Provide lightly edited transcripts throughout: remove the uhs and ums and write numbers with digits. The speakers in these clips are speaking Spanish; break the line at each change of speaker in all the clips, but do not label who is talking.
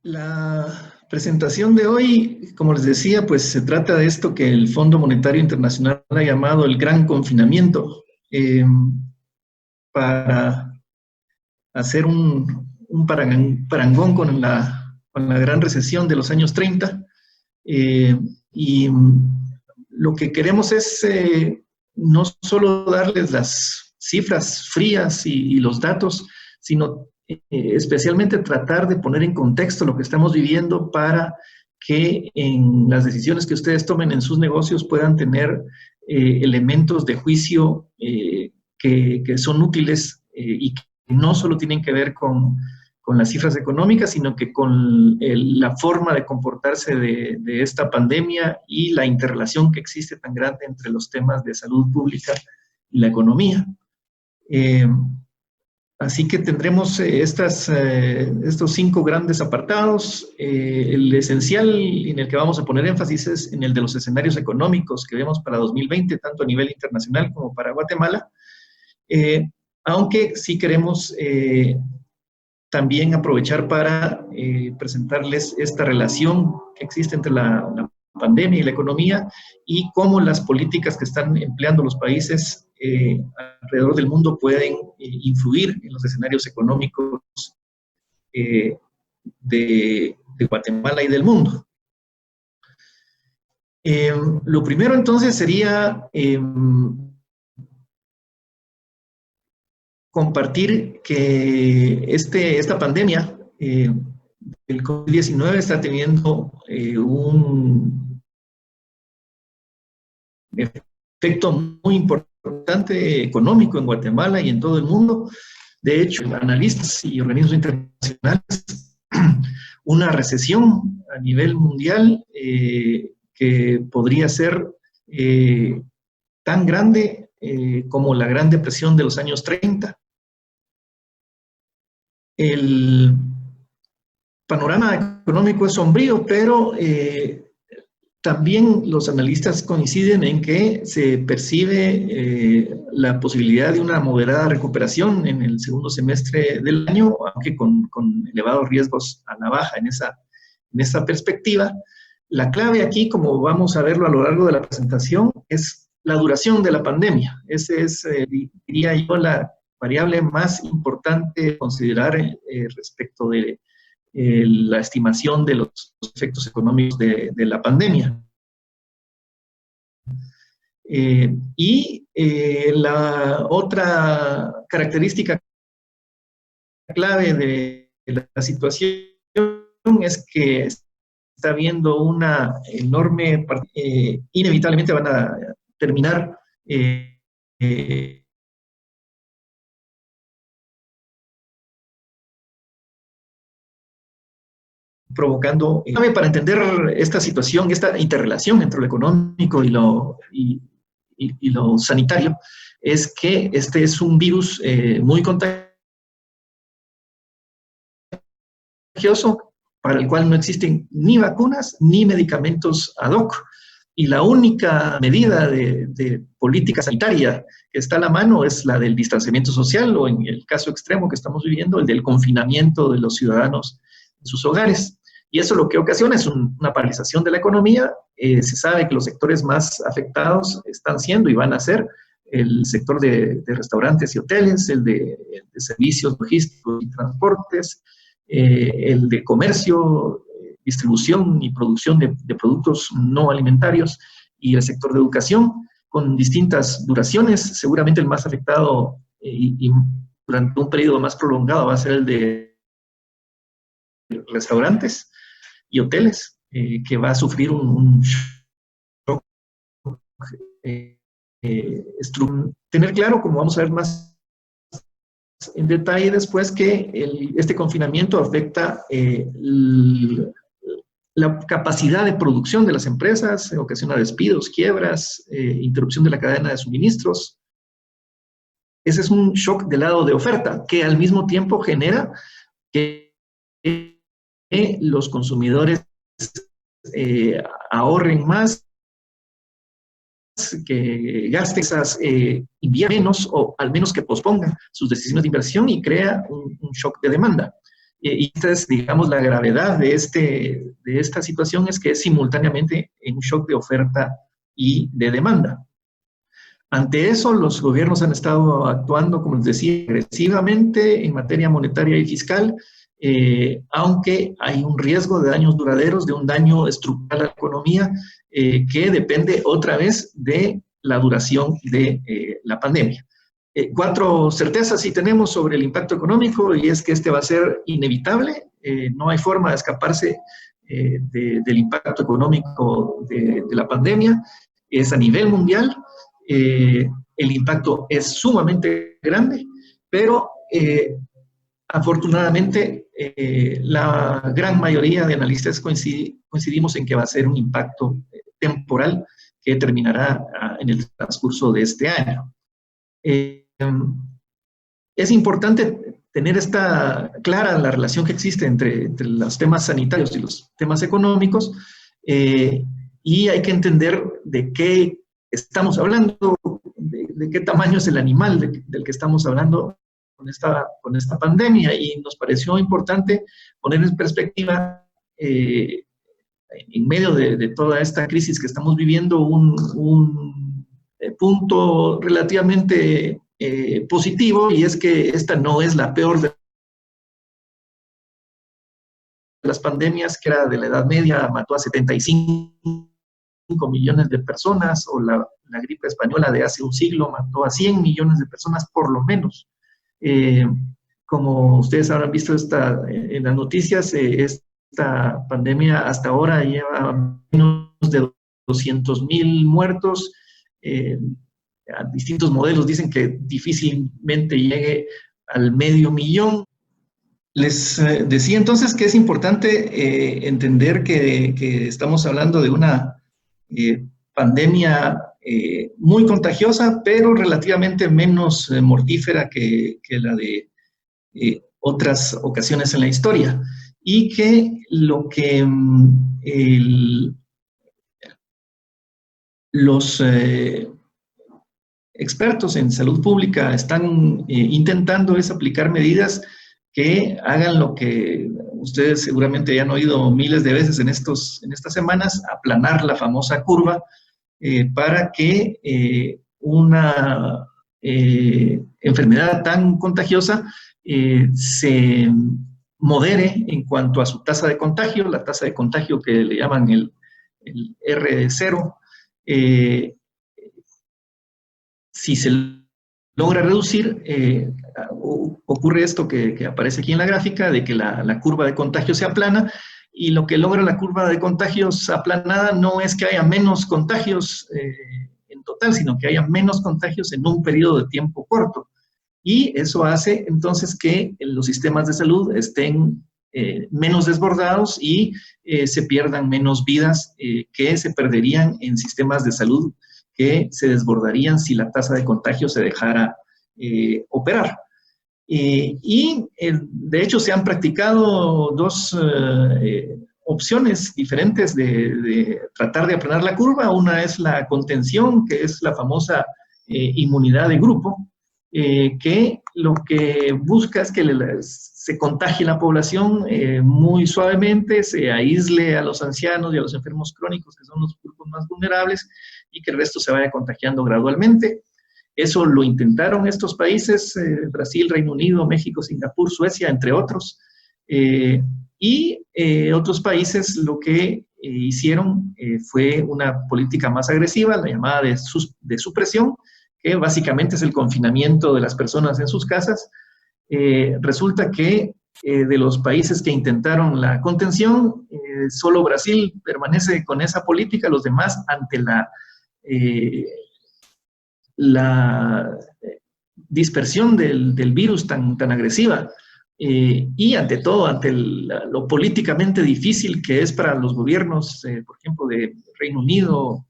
La presentación de hoy, como les decía, pues se trata de esto que el Fondo Monetario Internacional ha llamado el gran confinamiento, para hacer un parangón con la gran recesión de los años 30. Y lo que queremos es no solo darles las cifras frías y los datos, sino especialmente tratar de poner en contexto lo que estamos viviendo para que en las decisiones que ustedes tomen en sus negocios puedan tener elementos de juicio que son útiles y que no solo tienen que ver con las cifras económicas, sino que con la forma de comportarse de esta pandemia y la interrelación que existe tan grande entre los temas de salud pública y la economía. Así que tendremos estos 5 grandes apartados. El esencial en el que vamos a poner énfasis es en el de los escenarios económicos que vemos para 2020, tanto a nivel internacional como para Guatemala. Aunque sí queremos también aprovechar para presentarles esta relación que existe entre la pandemia y la economía y cómo las políticas que están empleando los países alrededor del mundo pueden influir en los escenarios económicos de Guatemala y del mundo. Lo primero entonces sería compartir que esta pandemia el COVID-19 está teniendo un efecto muy importante económico en Guatemala y en todo el mundo. De hecho, analistas y organismos internacionales, una recesión a nivel mundial que podría ser tan grande como la Gran Depresión de los años 30. El panorama económico es sombrío, pero también los analistas coinciden en que se percibe la posibilidad de una moderada recuperación en el segundo semestre del año, aunque con elevados riesgos a la baja en esa perspectiva. La clave aquí, como vamos a verlo a lo largo de la presentación, es la duración de la pandemia. Esa es, diría yo, la variable más importante a considerar respecto de la estimación de los efectos económicos de la pandemia. La otra característica clave de la situación es que está habiendo una enorme, inevitablemente van a terminar provocando, para entender esta situación, esta interrelación entre lo económico y lo sanitario, es que este es un virus muy contagioso para el cual no existen ni vacunas ni medicamentos ad hoc. Y la única medida de política sanitaria que está a la mano es la del distanciamiento social o, en el caso extremo que estamos viviendo, el del confinamiento de los ciudadanos en sus hogares. Y eso lo que ocasiona es una paralización de la economía. Se sabe que los sectores más afectados están siendo y van a ser el sector de restaurantes y hoteles, el de servicios logísticos y transportes, el de comercio, distribución y producción de productos no alimentarios y el sector de educación, con distintas duraciones. Seguramente el más afectado y durante un periodo más prolongado va a ser el de restaurantes y hoteles, que va a sufrir un shock. Tener claro, como vamos a ver más en detalle después, que este confinamiento afecta la capacidad de producción de las empresas, ocasiona despidos, quiebras, interrupción de la cadena de suministros. Ese es un shock del lado de oferta, que al mismo tiempo genera que los consumidores ahorren más, que gasten esas, invierten menos o al menos que pospongan sus decisiones de inversión y crea un shock de demanda. Y esta es, digamos, la gravedad de esta situación, es que es simultáneamente un shock de oferta y de demanda. Ante eso, los gobiernos han estado actuando, como les decía, agresivamente en materia monetaria y fiscal, aunque hay un riesgo de daños duraderos, de un daño estructural a la economía, que depende otra vez de la duración de la pandemia. 4 certezas sí tenemos sobre el impacto económico, y es que este va a ser inevitable, no hay forma de escaparse del impacto económico de la pandemia, es a nivel mundial. El impacto es sumamente grande, pero afortunadamente la gran mayoría de analistas coincidimos en que va a ser un impacto temporal que terminará en el transcurso de este año. Es importante tener clara la relación que existe entre los temas sanitarios y los temas económicos, y hay que entender de qué estamos hablando, de qué tamaño es el animal del que estamos hablando con esta pandemia, y nos pareció importante poner en perspectiva, en medio de toda esta crisis que estamos viviendo, un punto relativamente positivo, y es que esta no es la peor de las pandemias, que era de la Edad Media, mató a 75 millones de personas, o la gripe española de hace un siglo mató a 100 millones de personas por lo menos. Como ustedes habrán visto en las noticias, esta pandemia hasta ahora lleva menos de 200,000 muertos. A distintos modelos dicen que difícilmente llegue al 500,000. Les decía entonces que es importante entender que estamos hablando de una pandemia muy contagiosa, pero relativamente menos mortífera que la de otras ocasiones en la historia, y que los expertos en salud pública están intentando es aplicar medidas que hagan lo que ustedes seguramente ya han oído miles de veces en estas semanas: aplanar la famosa curva, para que una enfermedad tan contagiosa se modere en cuanto a su tasa de contagio, la tasa de contagio que le llaman el R0. Si se logra reducir, ocurre esto que aparece aquí en la gráfica, de que la curva de contagio se aplana, y lo que logra la curva de contagios aplanada no es que haya menos contagios en total, sino que haya menos contagios en un periodo de tiempo corto. Y eso hace entonces que los sistemas de salud estén menos desbordados, y se pierdan menos vidas que se perderían en sistemas de salud que se desbordarían si la tasa de contagio se dejara operar. De hecho, se han practicado 2 opciones diferentes de tratar de aplanar la curva. Una es la contención, que es la famosa inmunidad de grupo, que lo que busca es que se contagie la población muy suavemente, se aísle a los ancianos y a los enfermos crónicos, que son los grupos más vulnerables, y que el resto se vaya contagiando gradualmente. Eso lo intentaron estos países, Brasil, Reino Unido, México, Singapur, Suecia, entre otros. Otros países lo que hicieron fue una política más agresiva, la llamada de supresión, que básicamente es el confinamiento de las personas en sus casas. Resulta que de los países que intentaron la contención, solo Brasil permanece con esa política. Los demás, ante la dispersión del virus tan agresiva, y ante todo, ante lo políticamente difícil que es para los gobiernos, por ejemplo, de Reino Unido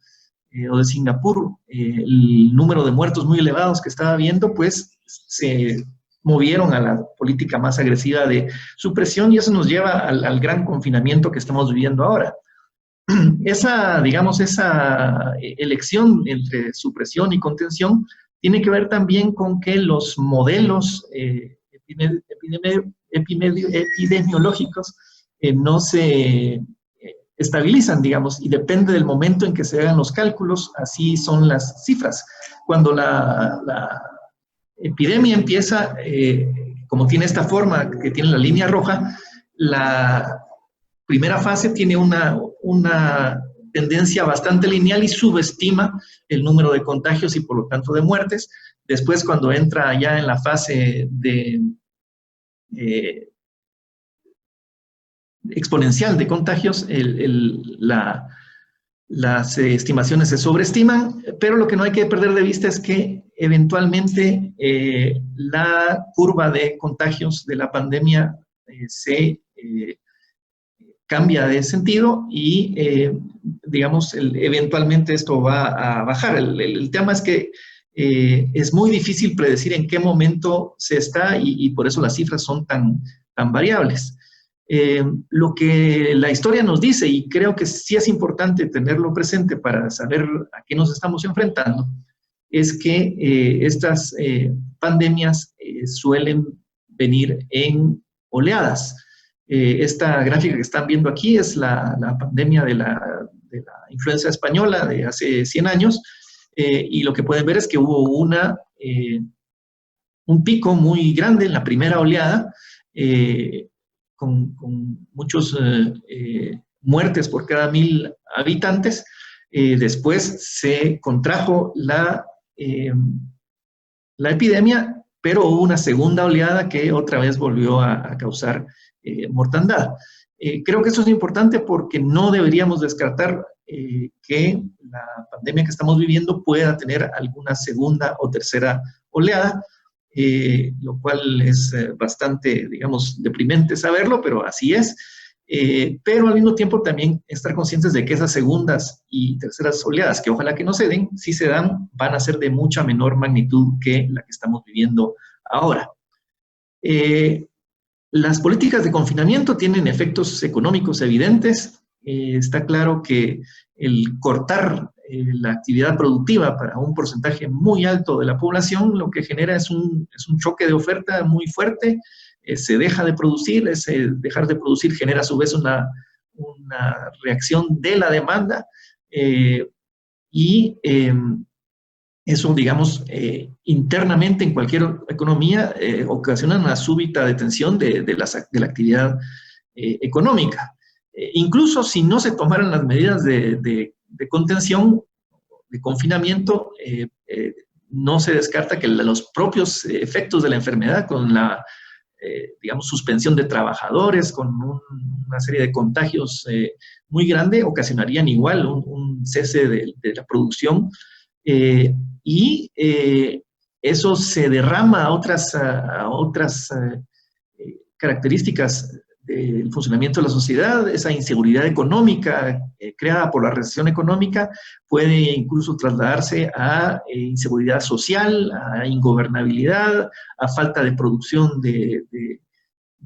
o de Singapur, el número de muertos muy elevados que estaba habiendo, pues se movieron a la política más agresiva de supresión, y eso nos lleva al gran confinamiento que estamos viviendo ahora. Esa elección entre supresión y contención tiene que ver también con que los modelos epidemiológicos no se estabilizan, digamos, y depende del momento en que se hagan los cálculos, así son las cifras. Cuando la epidemia empieza, como tiene esta forma que tiene la línea roja, la primera fase tiene una tendencia bastante lineal y subestima el número de contagios y por lo tanto de muertes. Después, cuando entra ya en la fase de exponencial de contagios, las estimaciones se sobreestiman, pero lo que no hay que perder de vista es que eventualmente la curva de contagios de la pandemia se cambia de sentido y, digamos, eventualmente esto va a bajar. El tema es que es muy difícil predecir en qué momento se está y por eso las cifras son tan variables. Lo que la historia nos dice, y creo que sí es importante tenerlo presente para saber a qué nos estamos enfrentando, es que estas pandemias suelen venir en oleadas. Esta gráfica que están viendo aquí es la pandemia de la influenza española de hace 100 años, y lo que pueden ver es que hubo un pico muy grande en la primera oleada, con muchos muertes por cada 1000 habitantes. Después se contrajo la epidemia, pero hubo una segunda oleada que otra vez volvió a causar mortandad. Creo que eso es importante porque no deberíamos descartar que la pandemia que estamos viviendo pueda tener alguna segunda o tercera oleada, lo cual es bastante, digamos, deprimente saberlo, pero así es. Pero al mismo tiempo también estar conscientes de que esas segundas y terceras oleadas, que ojalá que no se den, si se dan, van a ser de mucha menor magnitud que la que estamos viviendo ahora. Las políticas de confinamiento tienen efectos económicos evidentes. Está claro que el cortar la actividad productiva para un porcentaje muy alto de la población lo que genera es un choque de oferta muy fuerte. Se deja de producir, ese dejar de producir genera a su vez una reacción de la demanda, y eso, digamos, internamente en cualquier economía ocasiona una súbita detención de la actividad económica. Incluso si no se tomaran las medidas de contención, de confinamiento, no se descarta que los propios efectos de la enfermedad con la, digamos, suspensión de trabajadores, con una serie de contagios muy grande, ocasionarían igual un cese de la producción, y eso se derrama a otras características del funcionamiento de la sociedad. Esa inseguridad económica creada por la recesión económica puede incluso trasladarse a inseguridad social, a ingobernabilidad, a falta de producción de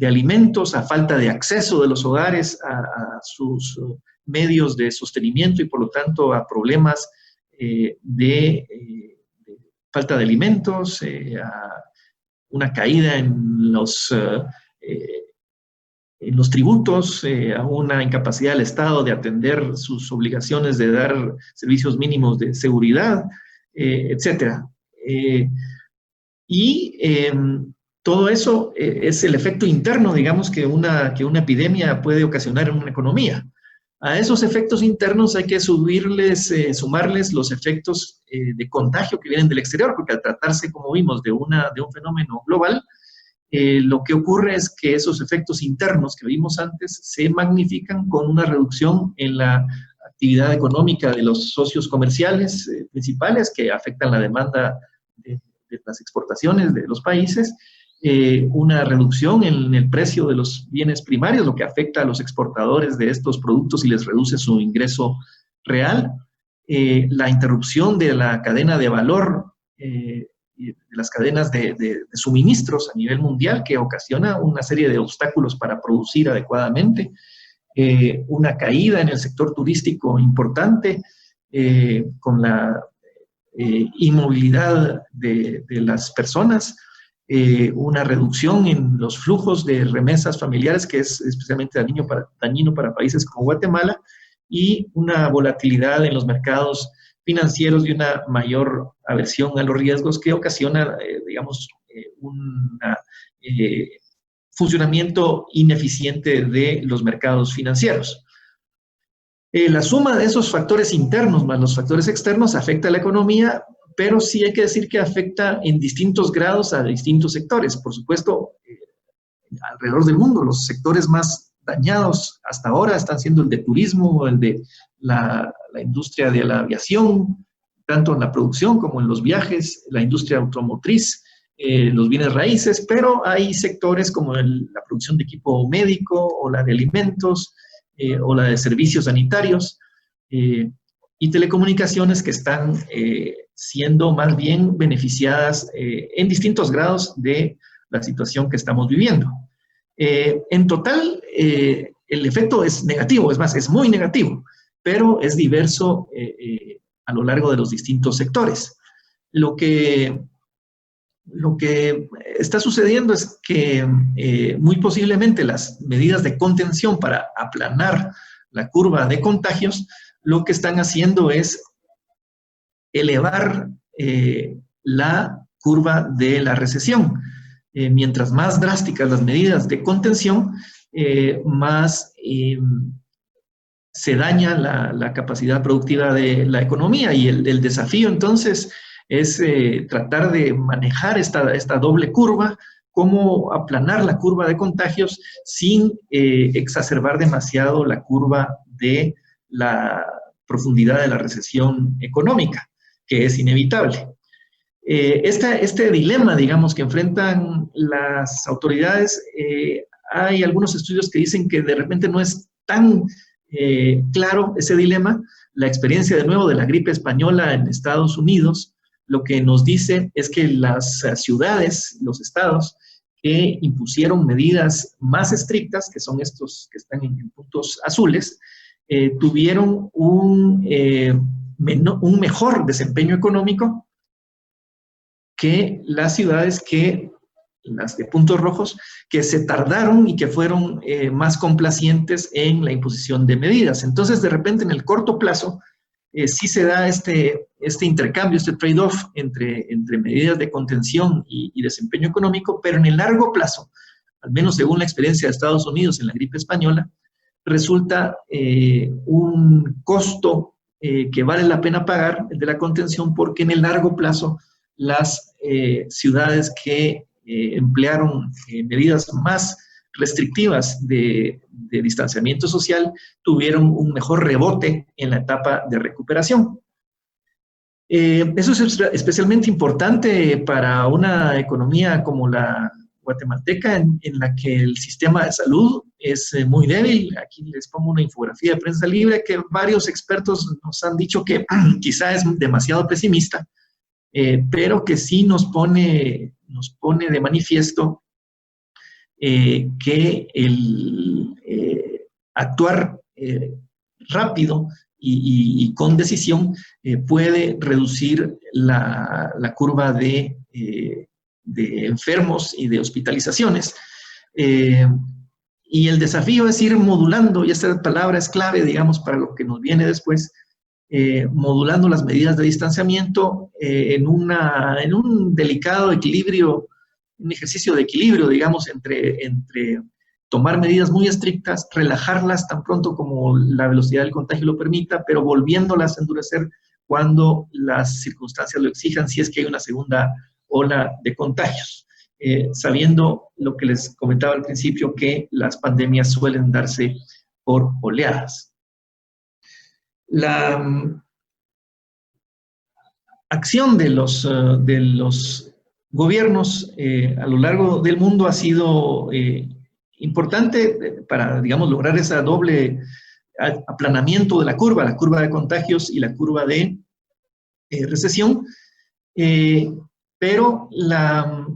alimentos, a falta de acceso de los hogares a sus medios de sostenimiento y por lo tanto a problemas de falta de alimentos, a una caída en los tributos, a una incapacidad del Estado de atender sus obligaciones de dar servicios mínimos de seguridad, etcétera. Todo eso es el efecto interno, digamos, que una epidemia puede ocasionar en una economía. A esos efectos internos hay que sumarles los efectos de contagio que vienen del exterior, porque al tratarse, como vimos, de un fenómeno global, lo que ocurre es que esos efectos internos que vimos antes se magnifican con una reducción en la actividad económica de los socios comerciales principales que afectan la demanda de las exportaciones de los países, una reducción en el precio de los bienes primarios, lo que afecta a los exportadores de estos productos y les reduce su ingreso real, la interrupción de la cadena de valor, de las cadenas de suministros a nivel mundial, que ocasiona una serie de obstáculos para producir adecuadamente, una caída en el sector turístico importante, con la inmovilidad de las personas, una reducción en los flujos de remesas familiares, que es especialmente dañino para países como Guatemala, y una volatilidad en los mercados financieros y una mayor aversión a los riesgos que ocasiona, digamos, un funcionamiento ineficiente de los mercados financieros. La suma de esos factores internos más los factores externos afecta a la economía, pero sí hay que decir que afecta en distintos grados a distintos sectores. Por supuesto, alrededor del mundo, los sectores más dañados hasta ahora están siendo el de turismo, el de la industria de la aviación, tanto en la producción como en los viajes, la industria automotriz, los bienes raíces, pero hay sectores como la producción de equipo médico o la de alimentos, o la de servicios sanitarios y telecomunicaciones que están siendo más bien beneficiadas en distintos grados de la situación que estamos viviendo. En total, el efecto es negativo, es más, es muy negativo, pero es diverso a lo largo de los distintos sectores. Lo que está sucediendo es que muy posiblemente las medidas de contención para aplanar la curva de contagios, lo que están haciendo es elevar la curva de la recesión. Mientras más drásticas las medidas de contención, más se daña la capacidad productiva de la economía, y el desafío entonces es tratar de manejar esta doble curva, cómo aplanar la curva de contagios sin exacerbar demasiado la curva de la profundidad de la recesión económica, que es inevitable. Este dilema, digamos, que enfrentan las autoridades, hay algunos estudios que dicen que de repente no es tan claro ese dilema. La experiencia de nuevo de la gripe española en Estados Unidos lo que nos dice es que las ciudades, los estados que impusieron medidas más estrictas, que son estos que están en puntos azules, tuvieron un mejor desempeño económico que las ciudades las de puntos rojos, que se tardaron y que fueron más complacientes en la imposición de medidas. Entonces, de repente, en el corto plazo, sí se da este intercambio, este trade-off entre medidas de contención y desempeño económico, pero en el largo plazo, al menos según la experiencia de Estados Unidos en la gripe española, resulta un costo que vale la pena pagar, el de la contención, porque en el largo plazo las ciudades que emplearon medidas más restrictivas de distanciamiento social tuvieron un mejor rebote en la etapa de recuperación. Eso es especialmente importante para una economía como la guatemalteca, en la que el sistema de salud es muy débil. Aquí les pongo una infografía de Prensa Libre que varios expertos nos han dicho que quizá es demasiado pesimista, pero que sí nos pone de manifiesto que el actuar rápido y con decisión puede reducir la curva de enfermos y de hospitalizaciones. Y el desafío es ir modulando, y esta palabra es clave, digamos, para lo que nos viene después, modulando las medidas de distanciamiento en un delicado equilibrio, un ejercicio de equilibrio, digamos, entre tomar medidas muy estrictas, relajarlas tan pronto como la velocidad del contagio lo permita, pero volviéndolas a endurecer cuando las circunstancias lo exijan, si es que hay una segunda ola de contagios. Sabiendo lo que les comentaba al principio, que las pandemias suelen darse por oleadas. La acción de los gobiernos a lo largo del mundo ha sido importante para, digamos, lograr ese doble aplanamiento de la curva de contagios y la curva de recesión, pero la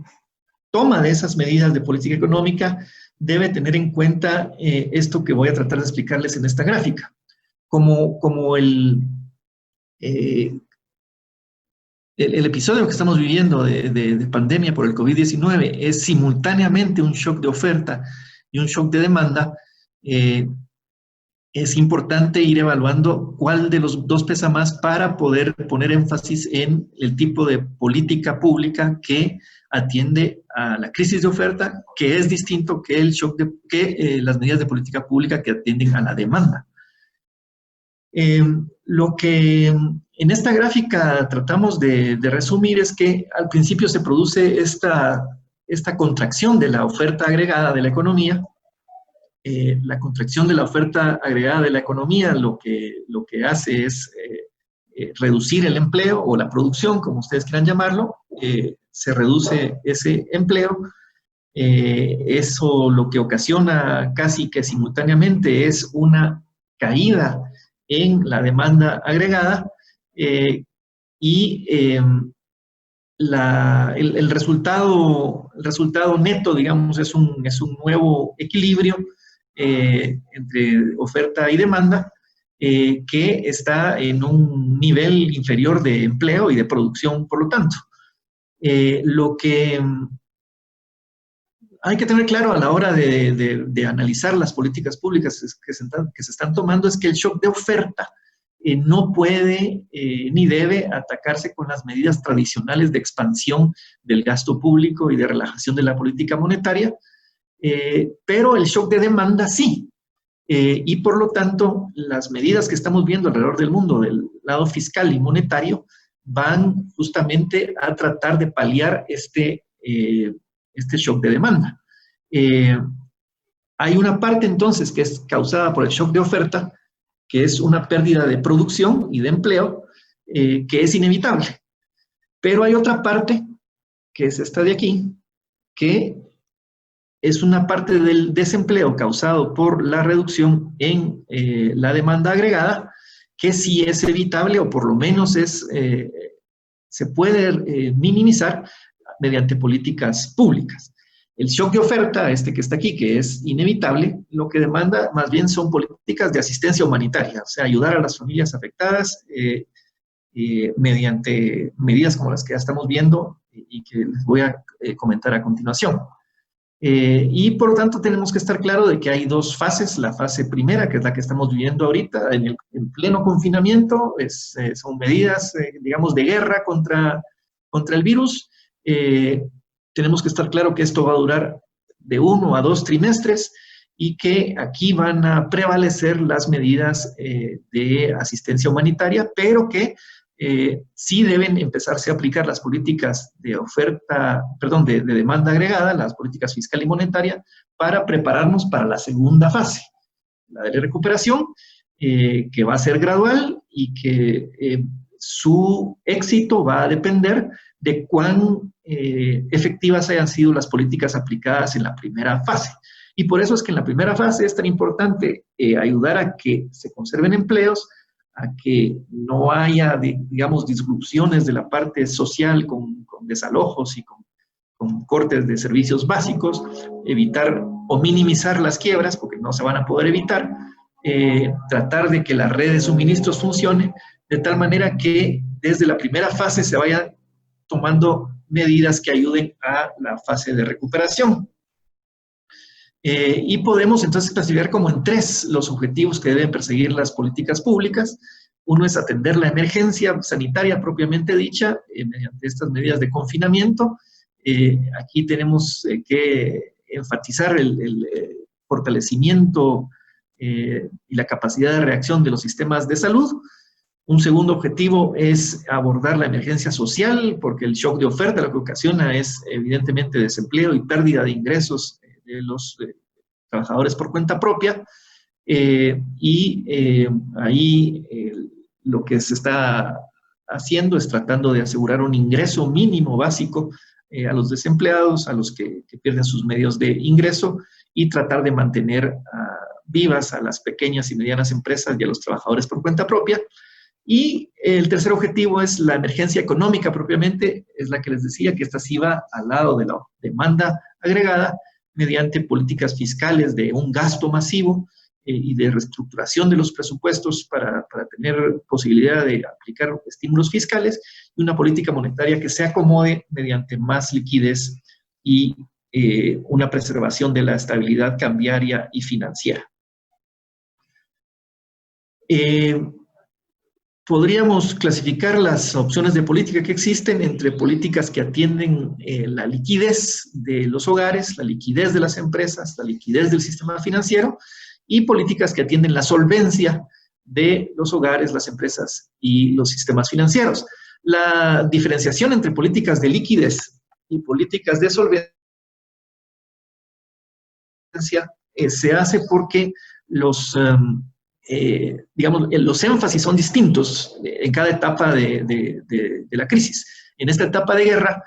toma de esas medidas de política económica debe tener en cuenta esto que voy a tratar de explicarles en esta gráfica, como el episodio que estamos viviendo de pandemia por el COVID-19 es simultáneamente un shock de oferta y un shock de demanda. Es importante ir evaluando cuál de los dos pesa más para poder poner énfasis en el tipo de política pública que atiende a la crisis de oferta, que es distinto que el shock las medidas de política pública que atienden a la demanda. Lo que en esta gráfica tratamos de resumir es que al principio se produce esta contracción de la oferta agregada de la economía. La contracción de la oferta agregada de la economía lo que hace es reducir el empleo o la producción, como ustedes quieran llamarlo. Se reduce ese empleo. Eso lo que ocasiona casi que simultáneamente es una caída en la demanda agregada y el resultado neto, digamos, es un nuevo equilibrio entre oferta y demanda que está en un nivel inferior de empleo y de producción, por lo tanto. Lo que hay que tener claro a la hora de analizar las políticas públicas que se están tomando es que el shock de oferta no puede ni debe atacarse con las medidas tradicionales de expansión del gasto público y de relajación de la política monetaria, pero el shock de demanda sí. Y por lo tanto, las medidas que estamos viendo alrededor del mundo del lado fiscal y monetario van justamente a tratar de paliar este shock de demanda. Hay una parte entonces que es causada por el shock de oferta, que es una pérdida de producción y de empleo, que es inevitable. Pero hay otra parte, que es esta de aquí, que es una parte del desempleo causado por la reducción en la demanda agregada, que sí es evitable o por lo menos se puede minimizar mediante políticas públicas. El shock de oferta, que está aquí, que es inevitable, lo que demanda más bien son políticas de asistencia humanitaria, o sea, ayudar a las familias afectadas mediante medidas como las que ya estamos viendo y que les voy a comentar a continuación. Y por lo tanto tenemos que estar claro de que hay dos fases. La fase primera, que es la que estamos viviendo ahorita, en pleno confinamiento, son medidas, digamos, de guerra contra el virus. Tenemos que estar claro que esto va a durar de 1 a 2 trimestres y que aquí van a prevalecer las medidas de asistencia humanitaria, pero que sí deben empezarse a aplicar las políticas de demanda agregada, las políticas fiscal y monetaria, para prepararnos para la segunda fase, la de la recuperación, que va a ser gradual y que su éxito va a depender de cuán efectivas hayan sido las políticas aplicadas en la primera fase. Y por eso es que en la primera fase es tan importante ayudar a que se conserven empleos, a que no haya, digamos, disrupciones de la parte social con desalojos y con cortes de servicios básicos, evitar o minimizar las quiebras, porque no se van a poder evitar, tratar de que la red de suministros funcione, de tal manera que desde la primera fase se vayan tomando medidas que ayuden a la fase de recuperación. Y podemos entonces clasificar como en 3 los objetivos que deben perseguir las políticas públicas. Uno es atender la emergencia sanitaria propiamente dicha mediante estas medidas de confinamiento. Aquí tenemos que enfatizar el fortalecimiento y la capacidad de reacción de los sistemas de salud. Un segundo objetivo es abordar la emergencia social, porque el shock de oferta lo que ocasiona es evidentemente desempleo y pérdida de ingresos de los trabajadores por cuenta propia, ahí lo que se está haciendo es tratando de asegurar un ingreso mínimo básico a los desempleados, a los que pierden sus medios de ingreso, y tratar de mantener vivas a las pequeñas y medianas empresas y a los trabajadores por cuenta propia. Y el tercer objetivo es la emergencia económica propiamente, es la que les decía, que esta sí va al lado de la demanda agregada mediante políticas fiscales de un gasto masivo y de reestructuración de los presupuestos para tener posibilidad de aplicar estímulos fiscales, y una política monetaria que se acomode mediante más liquidez y una preservación de la estabilidad cambiaria y financiera. Podríamos clasificar las opciones de política que existen entre políticas que atienden la liquidez de los hogares, la liquidez de las empresas, la liquidez del sistema financiero, y políticas que atienden la solvencia de los hogares, las empresas y los sistemas financieros. La diferenciación entre políticas de liquidez y políticas de solvencia se hace porque digamos, los énfasis son distintos en cada etapa de la crisis. En esta etapa de guerra,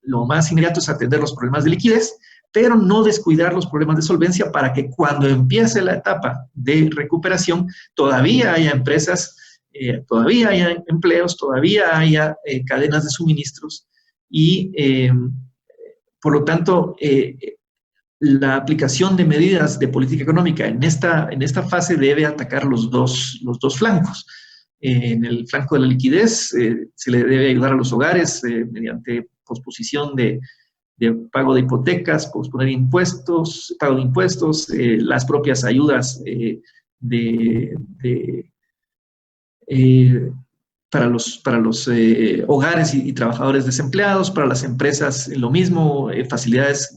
lo más inmediato es atender los problemas de liquidez, pero no descuidar los problemas de solvencia para que cuando empiece la etapa de recuperación todavía haya empresas, todavía haya empleos, todavía haya cadenas de suministros y, por lo tanto, la aplicación de medidas de política económica en esta fase debe atacar los dos flancos. En el flanco de la liquidez se le debe ayudar a los hogares mediante posposición de pago de hipotecas, posponer impuestos, pago de impuestos, las propias ayudas para los hogares y trabajadores desempleados, para las empresas lo mismo, facilidades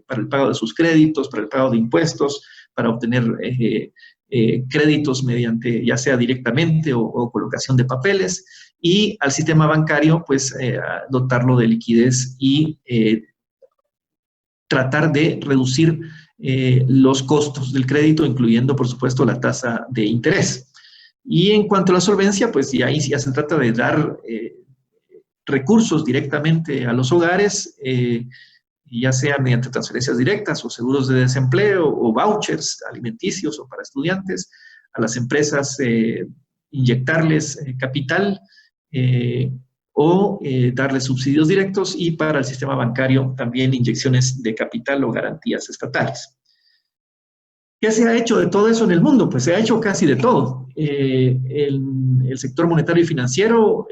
para el pago de sus créditos, para el pago de impuestos, para obtener créditos mediante, ya sea directamente o colocación de papeles, y al sistema bancario, pues, dotarlo de liquidez y tratar de reducir los costos del crédito, incluyendo, por supuesto, la tasa de interés. Y en cuanto a la solvencia, pues y ahí ya se trata de dar recursos directamente a los hogares, ya sea mediante transferencias directas o seguros de desempleo o vouchers alimenticios o para estudiantes, a las empresas inyectarles capital o darles subsidios directos, y para el sistema bancario también inyecciones de capital o garantías estatales. ¿Qué se ha hecho de todo eso en el mundo? Pues se ha hecho casi de todo. El sector monetario y financiero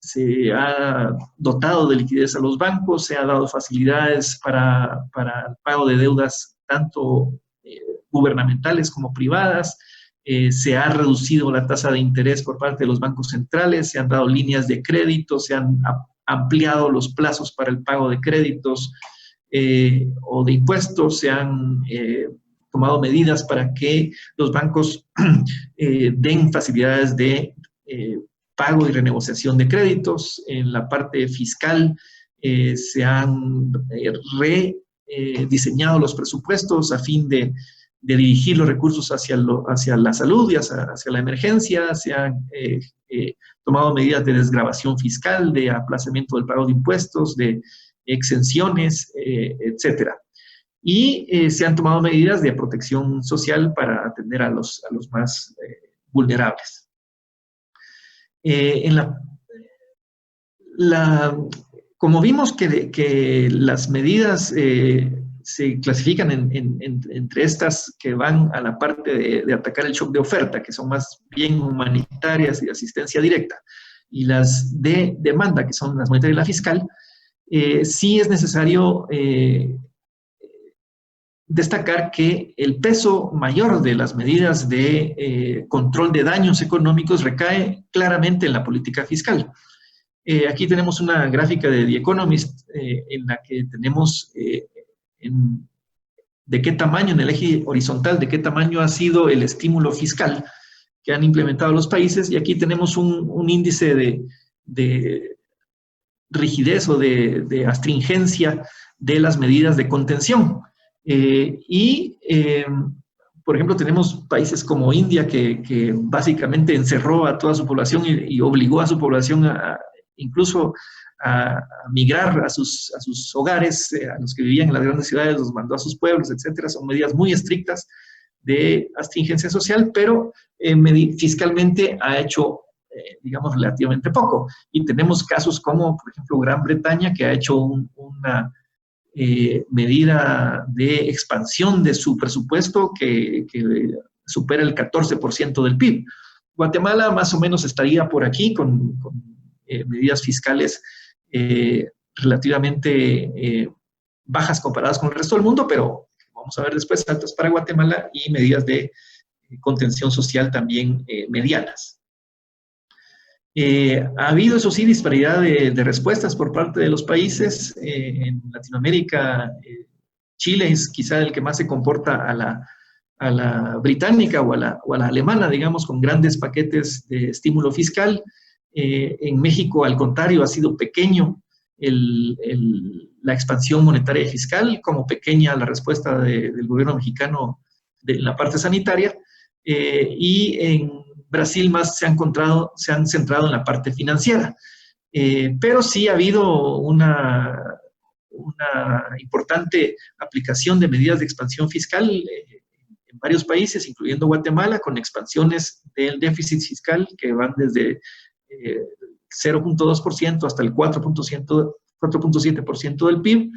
se ha dotado de liquidez a los bancos, se ha dado facilidades para el pago de deudas tanto gubernamentales como privadas, se ha reducido la tasa de interés por parte de los bancos centrales, se han dado líneas de crédito, se han ampliado los plazos para el pago de créditos o de impuestos, se han tomado medidas para que los bancos den facilidades de pago y renegociación de créditos. En la parte fiscal se han rediseñado los presupuestos a fin de dirigir los recursos hacia la salud y hacia la emergencia. Se han tomado medidas de desgravación fiscal, de aplazamiento del pago de impuestos, de exenciones, etcétera. Y se han tomado medidas de protección social para atender a los más vulnerables. Como vimos que las medidas se clasifican entre estas que van a la parte de atacar el shock de oferta, que son más bien humanitarias y de asistencia directa, y las de demanda, que son las monetarias y la fiscal, sí es necesario destacar que el peso mayor de las medidas de control de daños económicos recae claramente en la política fiscal. Aquí tenemos una gráfica de The Economist en la que tenemos de qué tamaño, en el eje horizontal, de qué tamaño ha sido el estímulo fiscal que han implementado los países, y aquí tenemos un índice de rigidez o de astringencia de las medidas de contención. Por ejemplo, tenemos países como India que básicamente encerró a toda su población y obligó a su población incluso a migrar a sus hogares, a los que vivían en las grandes ciudades, los mandó a sus pueblos, etcétera. Son medidas muy estrictas de astringencia social, pero fiscalmente ha hecho, digamos, relativamente poco. Y tenemos casos como, por ejemplo, Gran Bretaña, que ha hecho una medida de expansión de su presupuesto que supera el 14% del PIB. Guatemala más o menos estaría por aquí con medidas fiscales relativamente bajas comparadas con el resto del mundo, pero vamos a ver después altas para Guatemala y medidas de contención social también medianas. Ha habido, eso sí, disparidad de respuestas por parte de los países. En Latinoamérica, Chile es quizá el que más se comporta a la británica o a la alemana, digamos, con grandes paquetes de estímulo fiscal. En México, al contrario, ha sido pequeño la expansión monetaria y fiscal, como pequeña la respuesta del gobierno mexicano de la parte sanitaria. Y en Brasil más se han centrado en la parte financiera. Pero sí ha habido una importante aplicación de medidas de expansión fiscal en varios países, incluyendo Guatemala, con expansiones del déficit fiscal que van desde 0.2% hasta el 4.7% del PIB.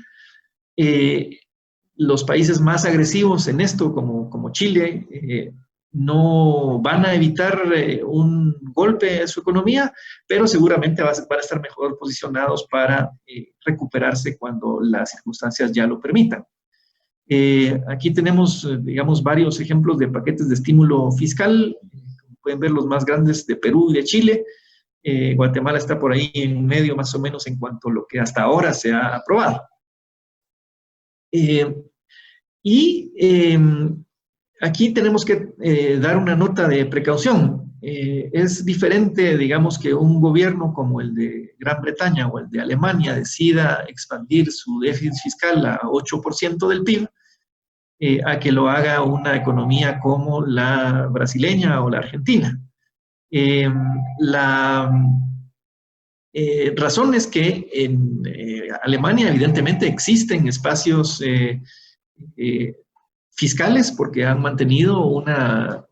Los países más agresivos en esto, como Chile, no van a evitar un golpe a su economía, pero seguramente van a estar mejor posicionados para recuperarse cuando las circunstancias ya lo permitan. Aquí tenemos, digamos, varios ejemplos de paquetes de estímulo fiscal. Pueden ver los más grandes de Perú y de Chile. Guatemala está por ahí en medio más o menos en cuanto a lo que hasta ahora se ha aprobado. Aquí tenemos que dar una nota de precaución. Es diferente, digamos, que un gobierno como el de Gran Bretaña o el de Alemania decida expandir su déficit fiscal a 8% del PIB, a que lo haga una economía como la brasileña o la argentina. La razón es que en Alemania evidentemente existen espacios fiscales porque han mantenido una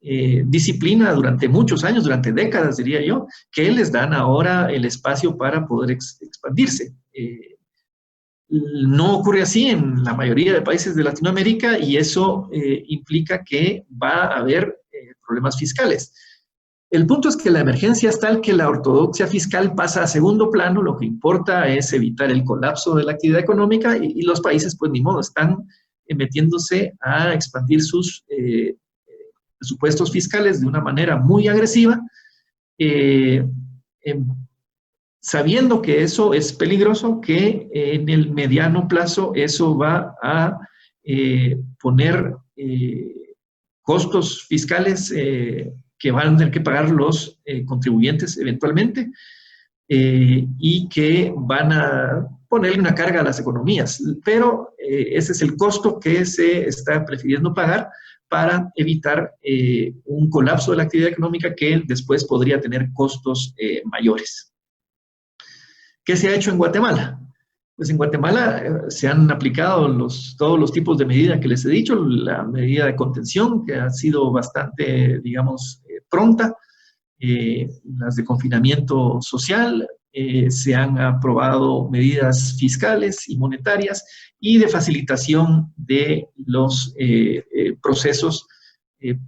disciplina durante muchos años, durante décadas diría yo, que les dan ahora el espacio para poder expandirse. No ocurre así en la mayoría de países de Latinoamérica y eso implica que va a haber problemas fiscales. El punto es que la emergencia es tal que la ortodoxia fiscal pasa a segundo plano, lo que importa es evitar el colapso de la actividad económica y los países, pues ni modo, están metiéndose a expandir sus presupuestos fiscales de una manera muy agresiva, sabiendo que eso es peligroso, que en el mediano plazo eso va a poner costos fiscales que van a tener que pagar los contribuyentes eventualmente y que van a ponerle una carga a las economías. Pero ese es el costo que se está prefiriendo pagar para evitar un colapso de la actividad económica que después podría tener costos mayores. ¿Qué se ha hecho en Guatemala? Pues en Guatemala se han aplicado todos los tipos de medidas que les he dicho, la medida de contención que ha sido bastante, digamos, pronta, las de confinamiento social, se han aprobado medidas fiscales y monetarias y de facilitación de los procesos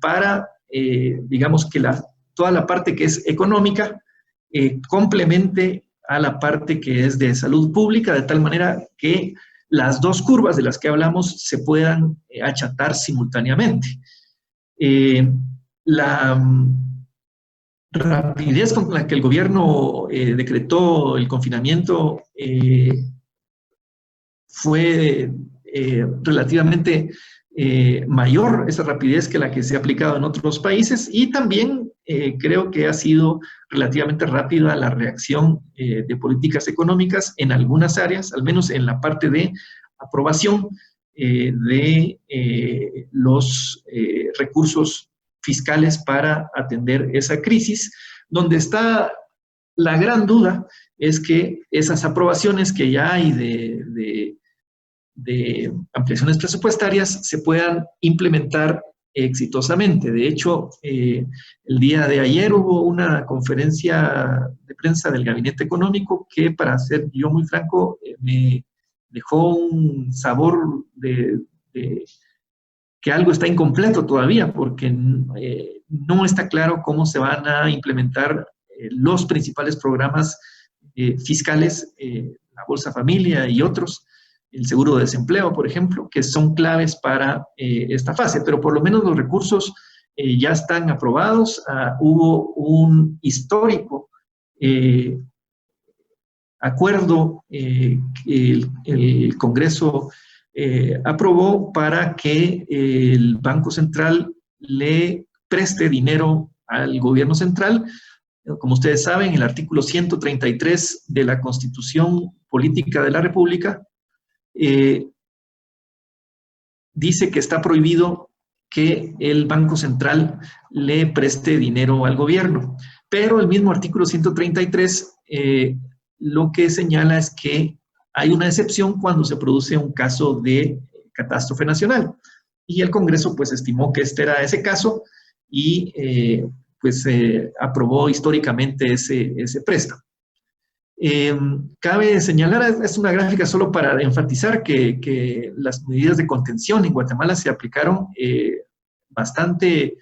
para, digamos, que toda la parte que es económica complemente a la parte que es de salud pública, de tal manera que las dos curvas de las que hablamos se puedan achatar simultáneamente. La rapidez con la que el gobierno decretó el confinamiento fue relativamente mayor, esa rapidez que la que se ha aplicado en otros países, y también creo que ha sido relativamente rápida la reacción de políticas económicas en algunas áreas, al menos en la parte de aprobación de los recursos fiscales para atender esa crisis, donde está la gran duda es que esas aprobaciones que ya hay de ampliaciones presupuestarias se puedan implementar exitosamente. De hecho, el día de ayer hubo una conferencia de prensa del Gabinete Económico que, para ser yo muy franco, me dejó un sabor de que algo está incompleto todavía, porque no está claro cómo se van a implementar los principales programas fiscales, la Bolsa Familia y otros, el seguro de desempleo, por ejemplo, que son claves para esta fase, pero por lo menos los recursos ya están aprobados. Hubo un histórico acuerdo que el Congreso aprobó para que el Banco Central le preste dinero al gobierno central. Como ustedes saben, el artículo 133 de la Constitución Política de la República dice que está prohibido que el Banco Central le preste dinero al gobierno. Pero el mismo artículo 133 lo que señala es que hay una excepción cuando se produce un caso de catástrofe nacional. Y el Congreso pues estimó que este era ese caso y aprobó históricamente ese préstamo. Cabe señalar, es una gráfica solo para enfatizar que las medidas de contención en Guatemala se aplicaron bastante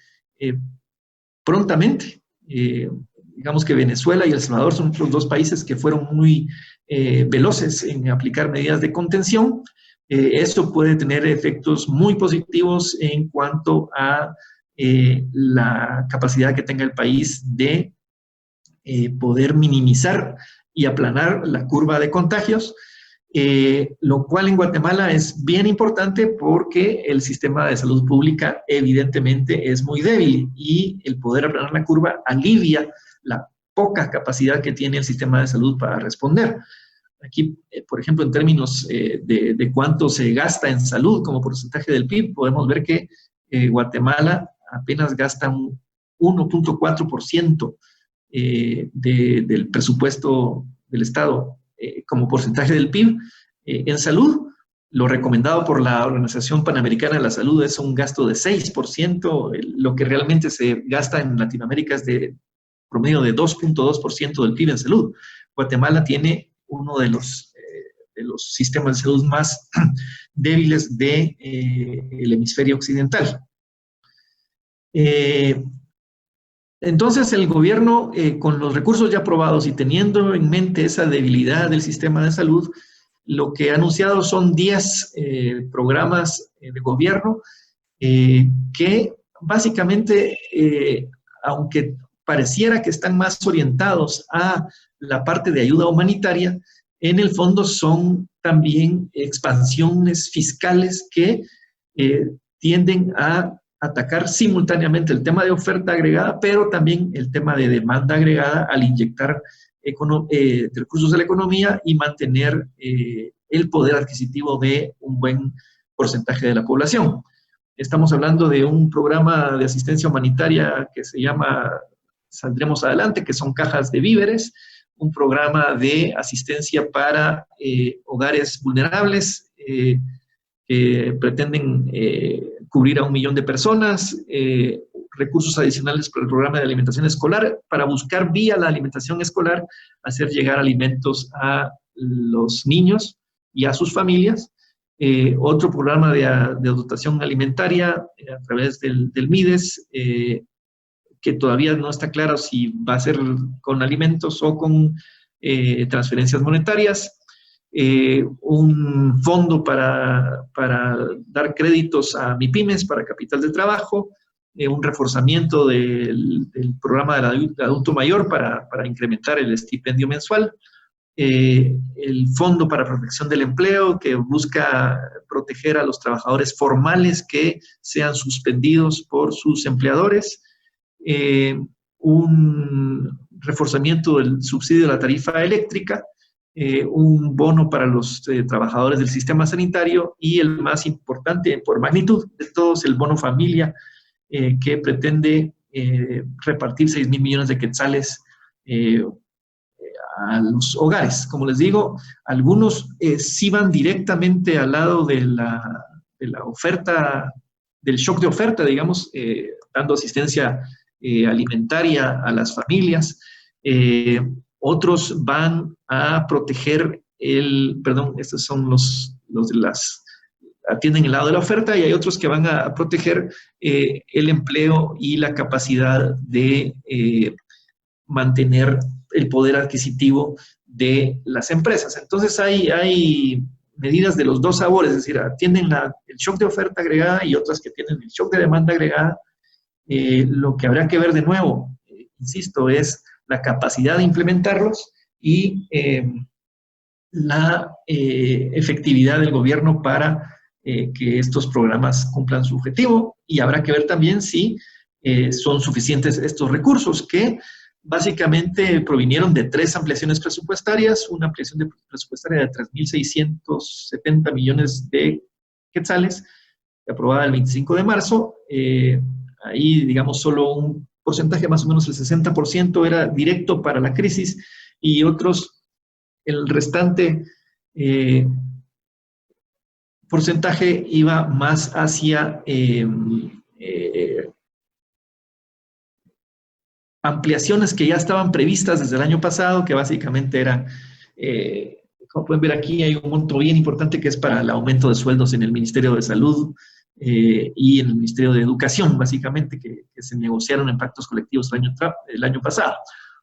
prontamente. Digamos que Venezuela y El Salvador son los dos países que fueron muy veloces en aplicar medidas de contención. Eso puede tener efectos muy positivos en cuanto a la capacidad que tenga el país de poder minimizar y aplanar la curva de contagios, lo cual en Guatemala es bien importante porque el sistema de salud pública evidentemente es muy débil y el poder aplanar la curva alivia la poca capacidad que tiene el sistema de salud para responder. Aquí, por ejemplo, en términos de cuánto se gasta en salud como porcentaje del PIB, podemos ver que Guatemala apenas gasta un 1.4% del presupuesto del Estado como porcentaje del PIB en salud. Lo recomendado por la Organización Panamericana de la Salud es un gasto de 6%. Lo que realmente se gasta en Latinoamérica es de promedio de 2.2% del PIB en salud. Guatemala tiene uno de los sistemas de salud más débiles del hemisferio occidental. Entonces, el gobierno, con los recursos ya aprobados y teniendo en mente esa debilidad del sistema de salud, lo que ha anunciado son 10 programas de gobierno que básicamente, aunque pareciera que están más orientados a la parte de ayuda humanitaria, en el fondo son también expansiones fiscales que tienden a atacar simultáneamente el tema de oferta agregada, pero también el tema de demanda agregada al inyectar recursos de la economía y mantener el poder adquisitivo de un buen porcentaje de la población. Estamos hablando de un programa de asistencia humanitaria que se llama Saldremos Adelante, que son cajas de víveres, un programa de asistencia para hogares vulnerables que pretenden cubrir a 1 millón de personas, recursos adicionales para el programa de alimentación escolar, para buscar vía la alimentación escolar, hacer llegar alimentos a los niños y a sus familias. Otro programa de dotación alimentaria a través del MIDES, que todavía no está claro si va a ser con alimentos o con transferencias monetarias. Un fondo para dar créditos a MIPYMES para capital de trabajo, un reforzamiento del programa del adulto mayor para incrementar el estipendio mensual, el Fondo para Protección del Empleo, que busca proteger a los trabajadores formales que sean suspendidos por sus empleadores, un reforzamiento del subsidio de la tarifa eléctrica, un bono para los trabajadores del sistema sanitario y el más importante por magnitud de todos, el bono familia, que pretende repartir 6,000 millones de quetzales a los hogares. Como les digo, algunos sí van directamente al lado de la oferta, del shock de oferta, digamos, dando asistencia alimentaria a las familias. Otros van a proteger estos son los de las, atienden el lado de la oferta, y hay otros que van a proteger el empleo y la capacidad de mantener el poder adquisitivo de las empresas. Entonces hay medidas de los dos sabores, es decir, atienden el shock de oferta agregada y otras que tienen el shock de demanda agregada. Lo que habrá que ver de nuevo, insisto, es la capacidad de implementarlos y la efectividad del gobierno para que estos programas cumplan su objetivo, y habrá que ver también si son suficientes estos recursos, que básicamente provinieron de 3 ampliaciones presupuestarias: una ampliación presupuestaria de 3.670 millones de quetzales, aprobada el 25 de marzo. Ahí, digamos, solo un porcentaje, más o menos el 60%, era directo para la crisis, y otros, el restante porcentaje iba más hacia ampliaciones que ya estaban previstas desde el año pasado, que básicamente eran, como pueden ver aquí, hay un monto bien importante que es para el aumento de sueldos en el Ministerio de Salud y en el Ministerio de Educación, básicamente, que se negociaron en pactos colectivos el año pasado.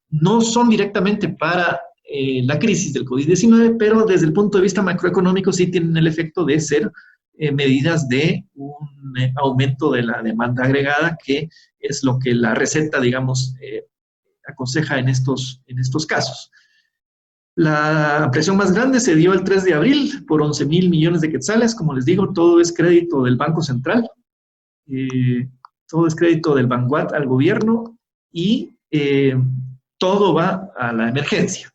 No son directamente para la crisis del COVID-19, pero desde el punto de vista macroeconómico sí tienen el efecto de ser medidas de un aumento de la demanda agregada, que es lo que la receta, digamos, aconseja en estos casos. La ampliación más grande se dio el 3 de abril por 11.000 millones de quetzales. Como les digo, todo es crédito del Banco Central, todo es crédito del Banguat al gobierno, y todo va a la emergencia.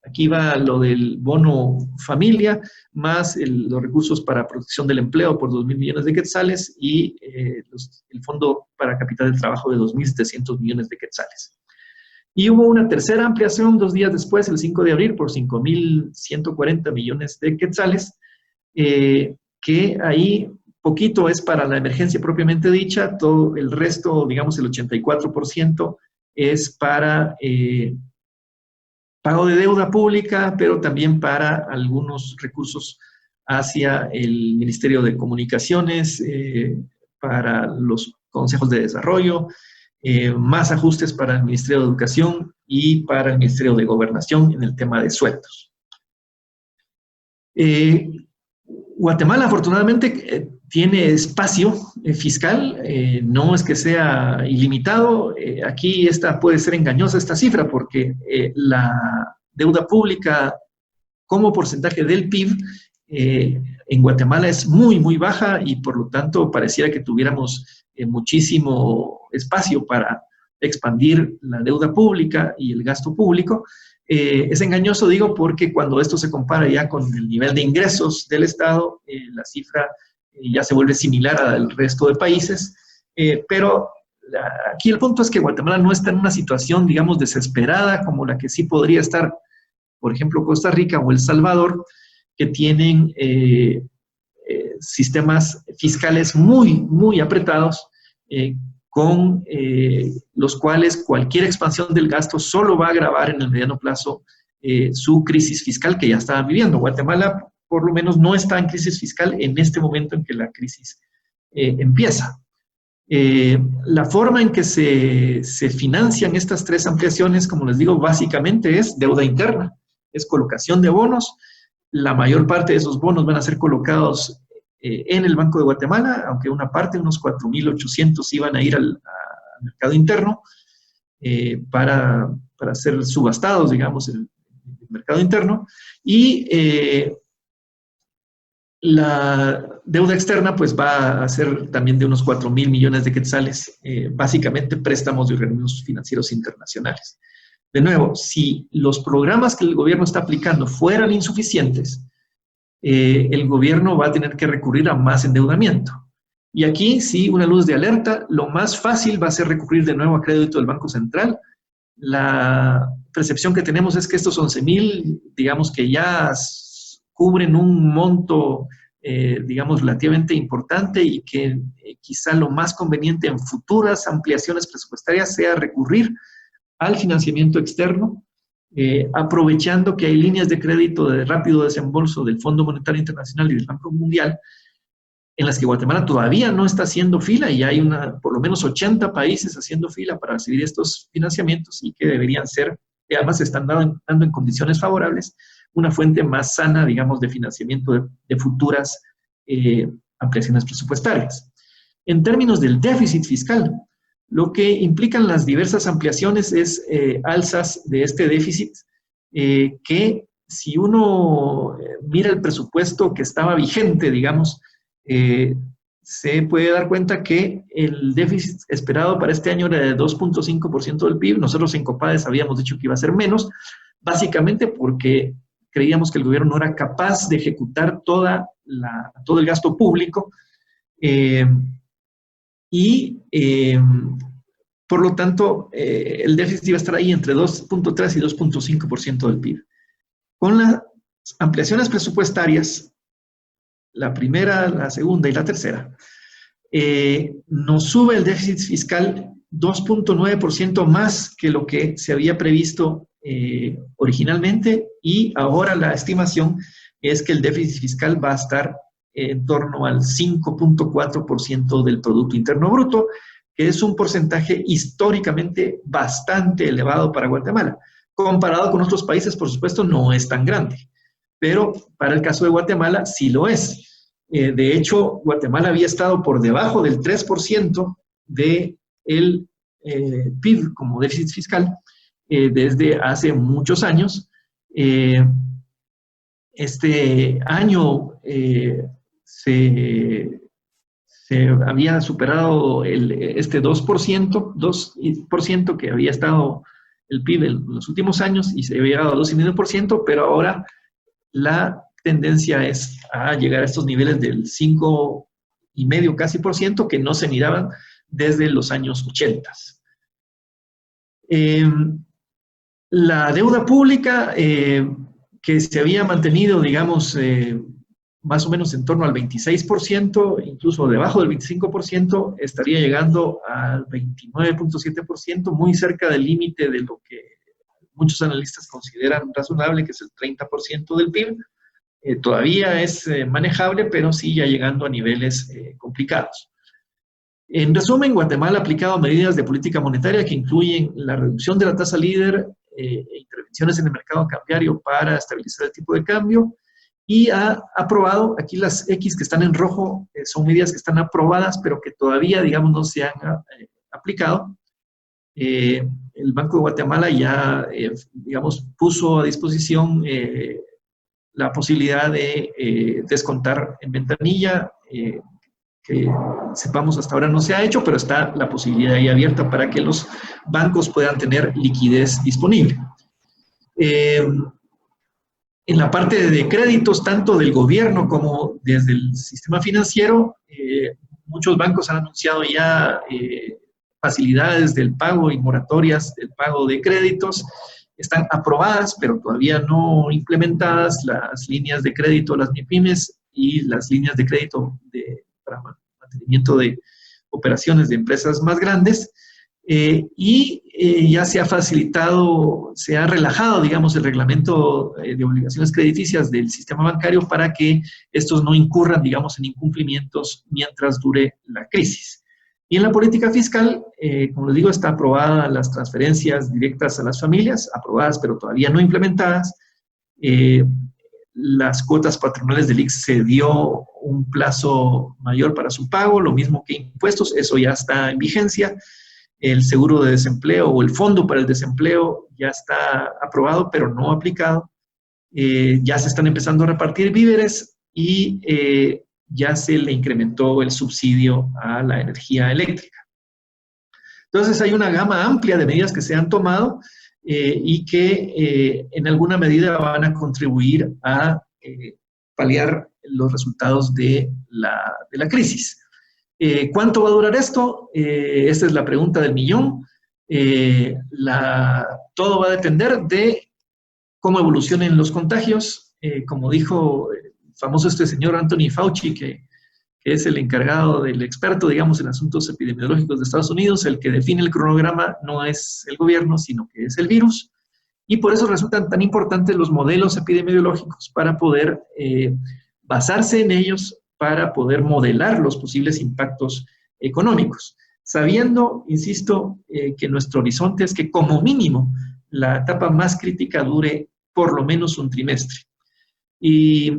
Aquí va lo del bono familia, más los recursos para protección del empleo por 2.000 millones de quetzales, y el fondo para capital del trabajo de 2.700 millones de quetzales. Y hubo una tercera ampliación 2 días después, el 5 de abril, por 5.140 millones de quetzales, que ahí poquito es para la emergencia propiamente dicha. Todo el resto, digamos el 84%, es para pago de deuda pública, pero también para algunos recursos hacia el Ministerio de Comunicaciones, para los consejos de desarrollo, más ajustes para el Ministerio de Educación y para el Ministerio de Gobernación en el tema de sueldos. Guatemala, afortunadamente, tiene espacio fiscal, no es que sea ilimitado. Aquí puede ser engañosa esta cifra, porque la deuda pública como porcentaje del PIB en Guatemala es muy, muy baja, y por lo tanto pareciera que tuviéramos muchísimo espacio para expandir la deuda pública y el gasto público. Es engañoso, digo, porque cuando esto se compara ya con el nivel de ingresos del Estado, la cifra ya se vuelve similar al resto de países, pero aquí el punto es que Guatemala no está en una situación, digamos, desesperada como la que sí podría estar, por ejemplo, Costa Rica o El Salvador, que tienen sistemas fiscales muy, muy apretados, con los cuales cualquier expansión del gasto solo va a agravar en el mediano plazo su crisis fiscal que ya estaban viviendo. Guatemala, por lo menos, no está en crisis fiscal en este momento en que la crisis empieza. La forma en que se financian estas 3 ampliaciones, como les digo, básicamente es deuda interna, es colocación de bonos. La mayor parte de esos bonos van a ser colocados en el Banco de Guatemala, aunque una parte, unos 4.800, iban a ir al mercado interno para ser subastados, digamos, en el mercado interno. Y la deuda externa pues va a ser también de unos 4.000 millones de quetzales, básicamente préstamos de organismos financieros internacionales. De nuevo, si los programas que el gobierno está aplicando fueran insuficientes, el gobierno va a tener que recurrir a más endeudamiento. Y aquí sí, una luz de alerta: lo más fácil va a ser recurrir de nuevo a crédito del Banco Central. La percepción que tenemos es que estos 11.000, digamos que ya cubren un monto, digamos, relativamente importante, y que quizá lo más conveniente en futuras ampliaciones presupuestarias sea recurrir al financiamiento externo, aprovechando que hay líneas de crédito de rápido desembolso del Fondo Monetario Internacional y del Banco Mundial, en las que Guatemala todavía no está haciendo fila y hay por lo menos 80 países haciendo fila para recibir estos financiamientos y que deberían ser, que además están dando en condiciones favorables, una fuente más sana, digamos, de financiamiento de futuras ampliaciones presupuestarias. En términos del déficit fiscal, lo que implican las diversas ampliaciones es alzas de este déficit que si uno mira el presupuesto que estaba vigente, digamos, se puede dar cuenta que el déficit esperado para este año era de 2.5% del PIB. Nosotros en Copades habíamos dicho que iba a ser menos, básicamente porque creíamos que el gobierno no era capaz de ejecutar todo el gasto público por lo tanto, el déficit iba a estar ahí entre 2.3 y 2.5% del PIB. Con las ampliaciones presupuestarias, la primera, la segunda y la tercera, nos sube el déficit fiscal 2.9% más que lo que se había previsto originalmente, y ahora la estimación es que el déficit fiscal va a estar en torno al 5.4% del Producto Interno Bruto, que es un porcentaje históricamente bastante elevado para Guatemala. Comparado con otros países, por supuesto, no es tan grande, pero para el caso de Guatemala sí lo es. De hecho, Guatemala había estado por debajo del 3% del PIB como déficit fiscal desde hace muchos años. Este año se había superado este 2% que había estado el PIB en los últimos años y se había llegado a 2,5%, pero ahora la tendencia es a llegar a estos niveles del 5,5% casi que no se miraban desde los años 80. La deuda pública que se había mantenido, digamos, más o menos en torno al 26%, incluso debajo del 25%, estaría llegando al 29.7%, muy cerca del límite de lo que muchos analistas consideran razonable, que es el 30% del PIB. Todavía es manejable, pero sí ya llegando a niveles complicados. En resumen, Guatemala ha aplicado medidas de política monetaria que incluyen la reducción de la tasa líder e intervenciones en el mercado cambiario para estabilizar el tipo de cambio, y ha aprobado, aquí las X que están en rojo son medidas que están aprobadas, pero que todavía, digamos, no se han aplicado. El Banco de Guatemala ya, digamos, puso a disposición la posibilidad de descontar en ventanilla, que sepamos hasta ahora no se ha hecho, pero está la posibilidad ahí abierta para que los bancos puedan tener liquidez disponible. En la parte de créditos, tanto del gobierno como desde el sistema financiero, muchos bancos han anunciado ya facilidades del pago y moratorias del pago de créditos. Están aprobadas, pero todavía no implementadas las líneas de crédito a las MIPYMES y las líneas de crédito para mantenimiento de operaciones de empresas más grandes. Ya se ha facilitado, se ha relajado, digamos, el reglamento de obligaciones crediticias del sistema bancario para que estos no incurran, digamos, en incumplimientos mientras dure la crisis. Y en la política fiscal, como les digo, está aprobada las transferencias directas a las familias, aprobadas pero todavía no implementadas. Las cuotas patronales del ICS se dio un plazo mayor para su pago, lo mismo que impuestos, eso ya está en vigencia. El seguro de desempleo o el fondo para el desempleo ya está aprobado, pero no aplicado. Ya se están empezando a repartir víveres y ya se le incrementó el subsidio a la energía eléctrica. Entonces hay una gama amplia de medidas que se han tomado y que en alguna medida van a contribuir a paliar los resultados de la crisis. ¿Cuánto va a durar esto? Esta es la pregunta del millón. Todo va a depender de cómo evolucionen los contagios. Como dijo el famoso señor Anthony Fauci, que es el encargado del experto, digamos, en asuntos epidemiológicos de Estados Unidos, el que define el cronograma no es el gobierno, sino que es el virus. Y por eso resultan tan importantes los modelos epidemiológicos para poder basarse en ellos para poder modelar los posibles impactos económicos, sabiendo, insisto, que nuestro horizonte es que como mínimo la etapa más crítica dure por lo menos un trimestre. Y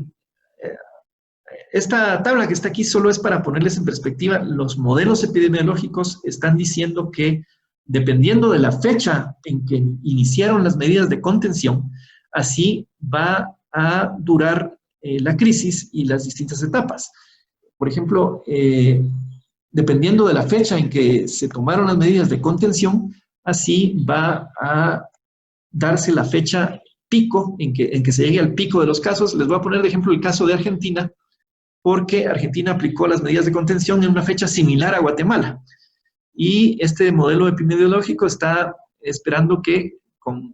esta tabla que está aquí solo es para ponerles en perspectiva. Los modelos epidemiológicos están diciendo que dependiendo de la fecha en que iniciaron las medidas de contención, así va a durar la crisis y las distintas etapas. Por ejemplo, dependiendo de la fecha en que se tomaron las medidas de contención, así va a darse la fecha pico en que se llegue al pico de los casos. Les voy a poner de ejemplo el caso de Argentina, porque Argentina aplicó las medidas de contención en una fecha similar a Guatemala. Y este modelo epidemiológico está esperando que,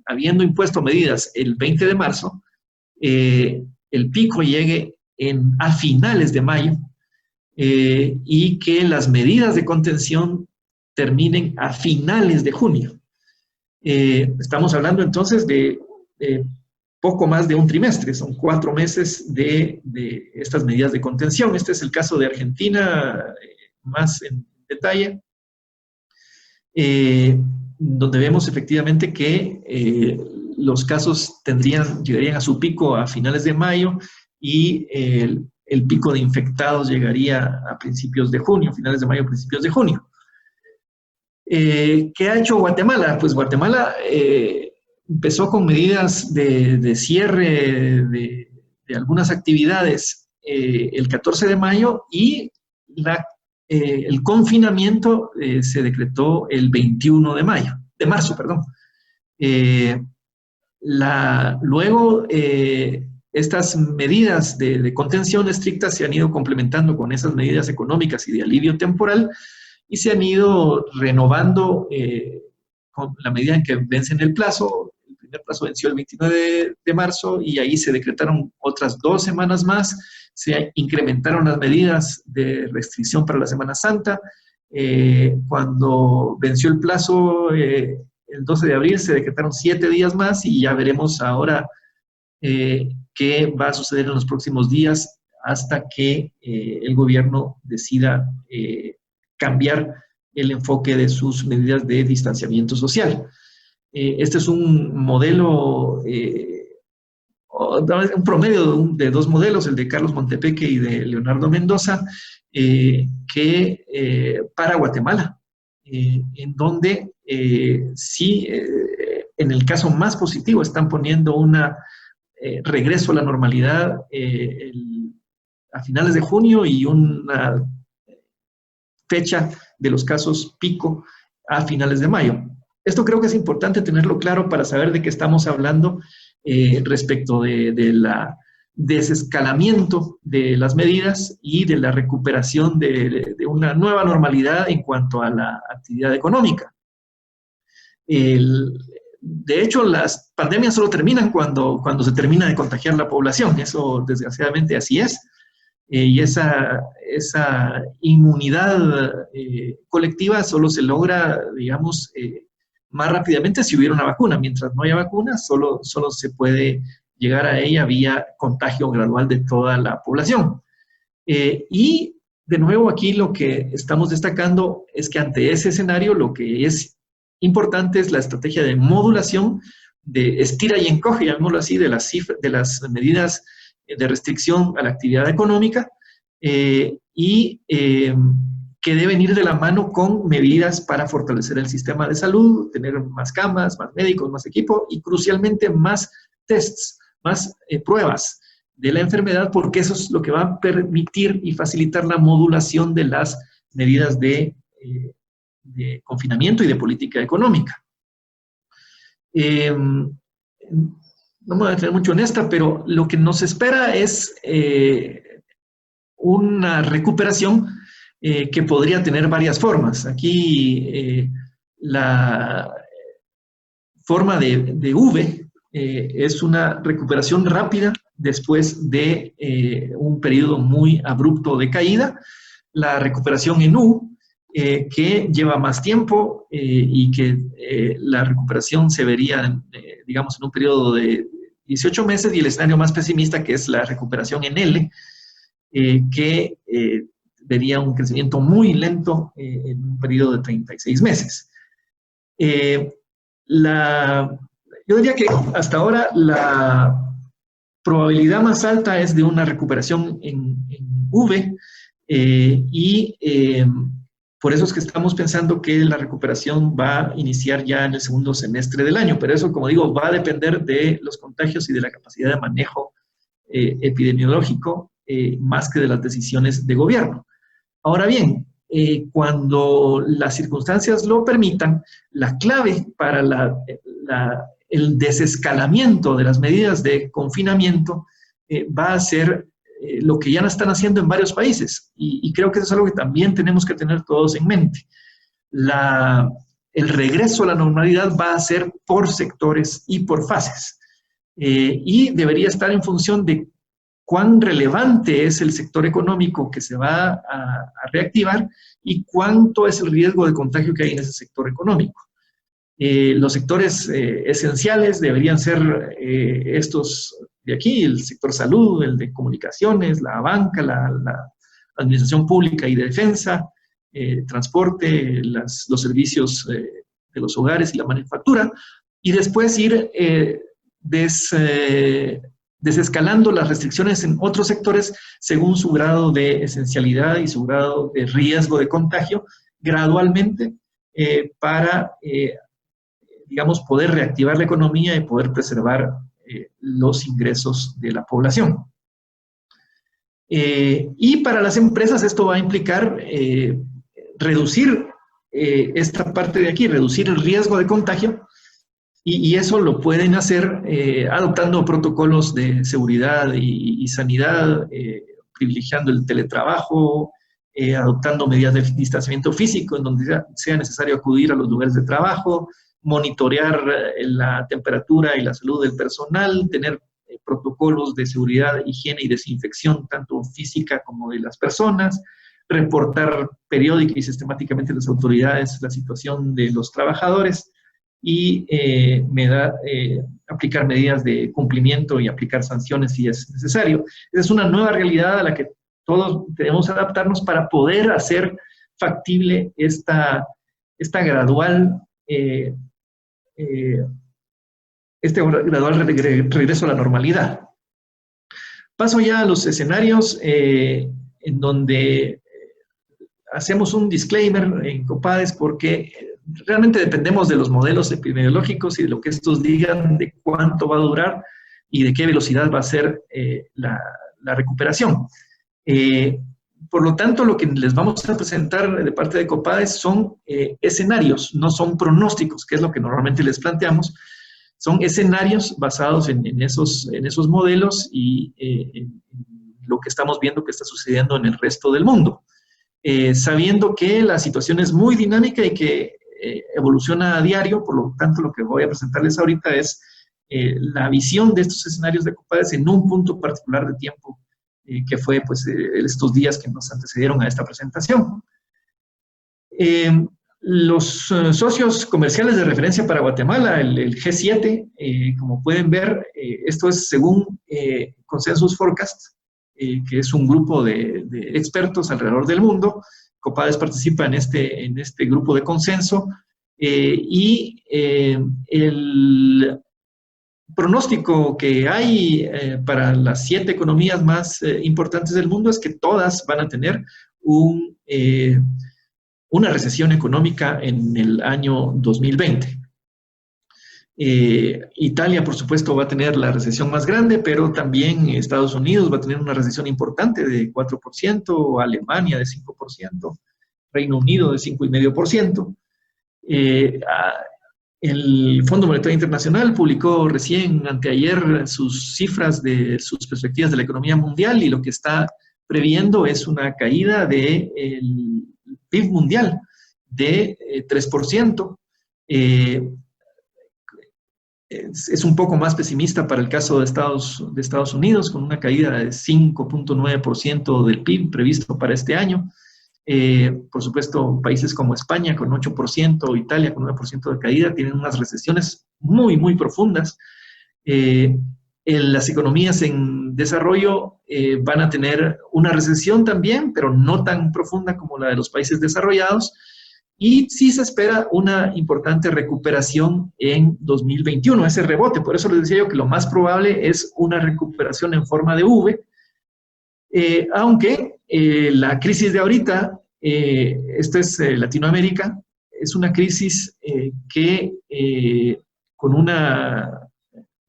habiendo impuesto medidas el 20 de marzo, el pico llegue a finales de mayo y que las medidas de contención terminen a finales de junio. Estamos hablando entonces de poco más de un trimestre, son 4 meses de estas medidas de contención. Este es el caso de Argentina, más en detalle, donde vemos efectivamente que los casos llegarían a su pico a finales de mayo y el pico de infectados llegaría a principios de junio, finales de mayo, principios de junio. ¿Qué ha hecho Guatemala? Pues Guatemala empezó con medidas de cierre de algunas actividades el 14 de mayo y el confinamiento se decretó el 21 de marzo. Luego, estas medidas de contención estricta se han ido complementando con esas medidas económicas y de alivio temporal y se han ido renovando con la medida en que vencen el plazo. El primer plazo venció el 29 de marzo y ahí se decretaron otras 2 semanas más. Se incrementaron las medidas de restricción para la Semana Santa. Cuando venció el plazo, el 12 de abril, se decretaron 7 días más y ya veremos ahora qué va a suceder en los próximos días hasta que el gobierno decida cambiar el enfoque de sus medidas de distanciamiento social. Este es un modelo, un promedio de 2 modelos, el de Carlos Montepeque y de Leonardo Mendoza, para Guatemala, en donde sí, en el caso más positivo, están poniendo un regreso a la normalidad a finales de junio y una fecha de los casos pico a finales de mayo. Esto creo que es importante tenerlo claro para saber de qué estamos hablando respecto de la desescalamiento de las medidas y de la recuperación de una nueva normalidad en cuanto a la actividad económica. De hecho, las pandemias solo terminan cuando se termina de contagiar la población. Eso, desgraciadamente, así es. Y esa inmunidad colectiva solo se logra, digamos, más rápidamente si hubiera una vacuna. Mientras no haya vacuna, solo se puede llegar a ella vía contagio gradual de toda la población. Y, de nuevo, aquí lo que estamos destacando es que ante ese escenario lo que es importante es la estrategia de modulación, de estira y encoge, llamémoslo así, de las medidas de restricción a la actividad económica y que deben ir de la mano con medidas para fortalecer el sistema de salud, tener más camas, más médicos, más equipo y crucialmente más tests, más pruebas de la enfermedad, porque eso es lo que va a permitir y facilitar la modulación de las medidas de confinamiento y de política económica. No me voy a detener mucho en esta, pero lo que nos espera es una recuperación que podría tener varias formas. Aquí la forma de V es una recuperación rápida después de un periodo muy abrupto de caída. La recuperación en U que lleva más tiempo y que la recuperación se vería, digamos, en un periodo de 18 meses, y el escenario más pesimista, que es la recuperación en L, que vería un crecimiento muy lento en un periodo de 36 meses. Yo diría que hasta ahora la probabilidad más alta es de una recuperación en V, por eso es que estamos pensando que la recuperación va a iniciar ya en el segundo semestre del año, pero eso, como digo, va a depender de los contagios y de la capacidad de manejo epidemiológico, más que de las decisiones de gobierno. Ahora bien, cuando las circunstancias lo permitan, la clave para el desescalamiento de las medidas de confinamiento va a ser lo que ya no están haciendo en varios países. Y creo que eso es algo que también tenemos que tener todos en mente. El regreso a la normalidad va a ser por sectores y por fases. Y debería estar en función de cuán relevante es el sector económico que se va a reactivar y cuánto es el riesgo de contagio que hay en ese sector económico. Los sectores esenciales deberían ser estos de aquí, el sector salud, el de comunicaciones, la banca, la administración pública y de defensa, transporte, los servicios de los hogares y la manufactura, y después ir desescalando las restricciones en otros sectores según su grado de esencialidad y su grado de riesgo de contagio, gradualmente, para, digamos, poder reactivar la economía y poder preservar los ingresos de la población. Y para las empresas esto va a implicar reducir esta parte de aquí, reducir el riesgo de contagio, y eso lo pueden hacer adoptando protocolos de seguridad y sanidad, privilegiando el teletrabajo, adoptando medidas de distanciamiento físico en donde sea necesario acudir a los lugares de trabajo, monitorear la temperatura y la salud del personal, tener protocolos de seguridad, higiene y desinfección, tanto física como de las personas, reportar periódica y sistemáticamente a las autoridades la situación de los trabajadores y aplicar medidas de cumplimiento y aplicar sanciones si es necesario. Es una nueva realidad a la que todos debemos adaptarnos para poder hacer factible esta gradual regreso a la normalidad. Paso ya a los escenarios en donde hacemos un disclaimer en COPADES porque realmente dependemos de los modelos epidemiológicos y de lo que estos digan de cuánto va a durar y de qué velocidad va a ser la recuperación. Por lo tanto, lo que les vamos a presentar de parte de COPADES son escenarios, no son pronósticos, que es lo que normalmente les planteamos. Son escenarios basados en esos modelos y en lo que estamos viendo que está sucediendo en el resto del mundo. Sabiendo que la situación es muy dinámica y que evoluciona a diario, por lo tanto lo que voy a presentarles ahorita es la visión de estos escenarios de COPADES en un punto particular de tiempo, que fue pues, estos días que nos antecedieron a esta presentación. Los socios comerciales de referencia para Guatemala, el G7, como pueden ver, esto es según Consensus Forecast, que es un grupo de expertos alrededor del mundo. COPADES participa en este grupo de consenso y el pronóstico que hay para las 7 economías más importantes del mundo es que todas van a tener una recesión económica en el año 2020. Italia, por supuesto, va a tener la recesión más grande, pero también Estados Unidos va a tener una recesión importante de 4%, Alemania de 5%, Reino Unido de 5,5%. El Fondo Monetario Internacional publicó recién, anteayer, sus cifras de sus perspectivas de la economía mundial y lo que está previendo es una caída del PIB mundial de 3%. Es un poco más pesimista para el caso de Estados Unidos, con una caída de 5,9% del PIB previsto para este año. Por supuesto, países como España con 8%, Italia con 9% de caída, tienen unas recesiones muy, muy profundas. Las economías en desarrollo van a tener una recesión también, pero no tan profunda como la de los países desarrollados. Y sí se espera una importante recuperación en 2021, ese rebote. Por eso les decía yo que lo más probable es una recuperación en forma de V, aunque la crisis de ahorita, esto es Latinoamérica, es una crisis que con una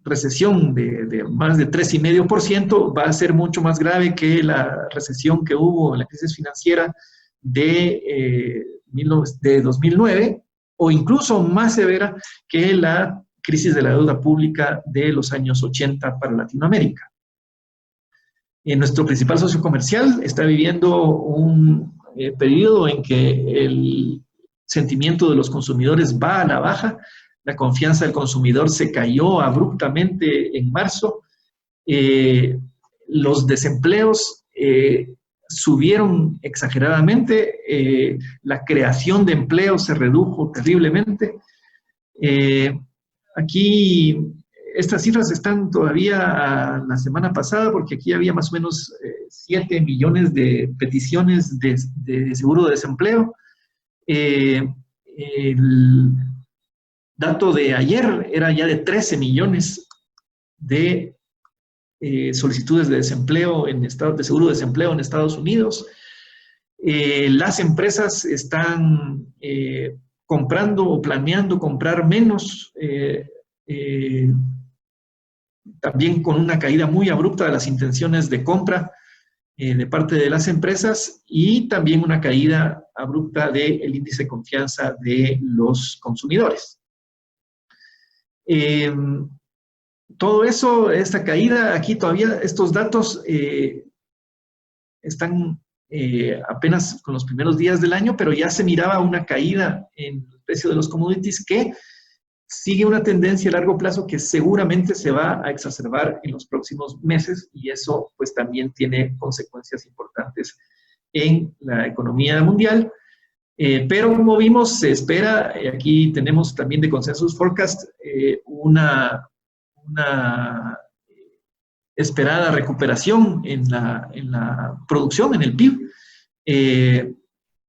recesión de más de 3,5% va a ser mucho más grave que la recesión que hubo en la crisis financiera de 2009, o incluso más severa que la crisis de la deuda pública de los años 80 para Latinoamérica. Nuestro principal socio comercial está viviendo un periodo en que el sentimiento de los consumidores va a la baja, la confianza del consumidor se cayó abruptamente en marzo, los desempleos subieron exageradamente, la creación de empleo se redujo terriblemente. Aquí estas cifras están todavía a la semana pasada, porque aquí había más o menos 7 millones de peticiones de seguro de desempleo. El dato de ayer era ya de 13 millones de solicitudes de desempleo de seguro de desempleo en Estados Unidos. Las empresas están comprando o planeando comprar menos, también con una caída muy abrupta de las intenciones de compra de parte de las empresas, y también una caída abrupta del índice de confianza de los consumidores. Todo eso, esta caída, aquí todavía estos datos están apenas con los primeros días del año, pero ya se miraba una caída en el precio de los commodities que sigue una tendencia a largo plazo que seguramente se va a exacerbar en los próximos meses, y eso pues también tiene consecuencias importantes en la economía mundial. Pero como vimos, se espera, aquí tenemos también de Consensus Forecast, una esperada recuperación en la producción, en el PIB,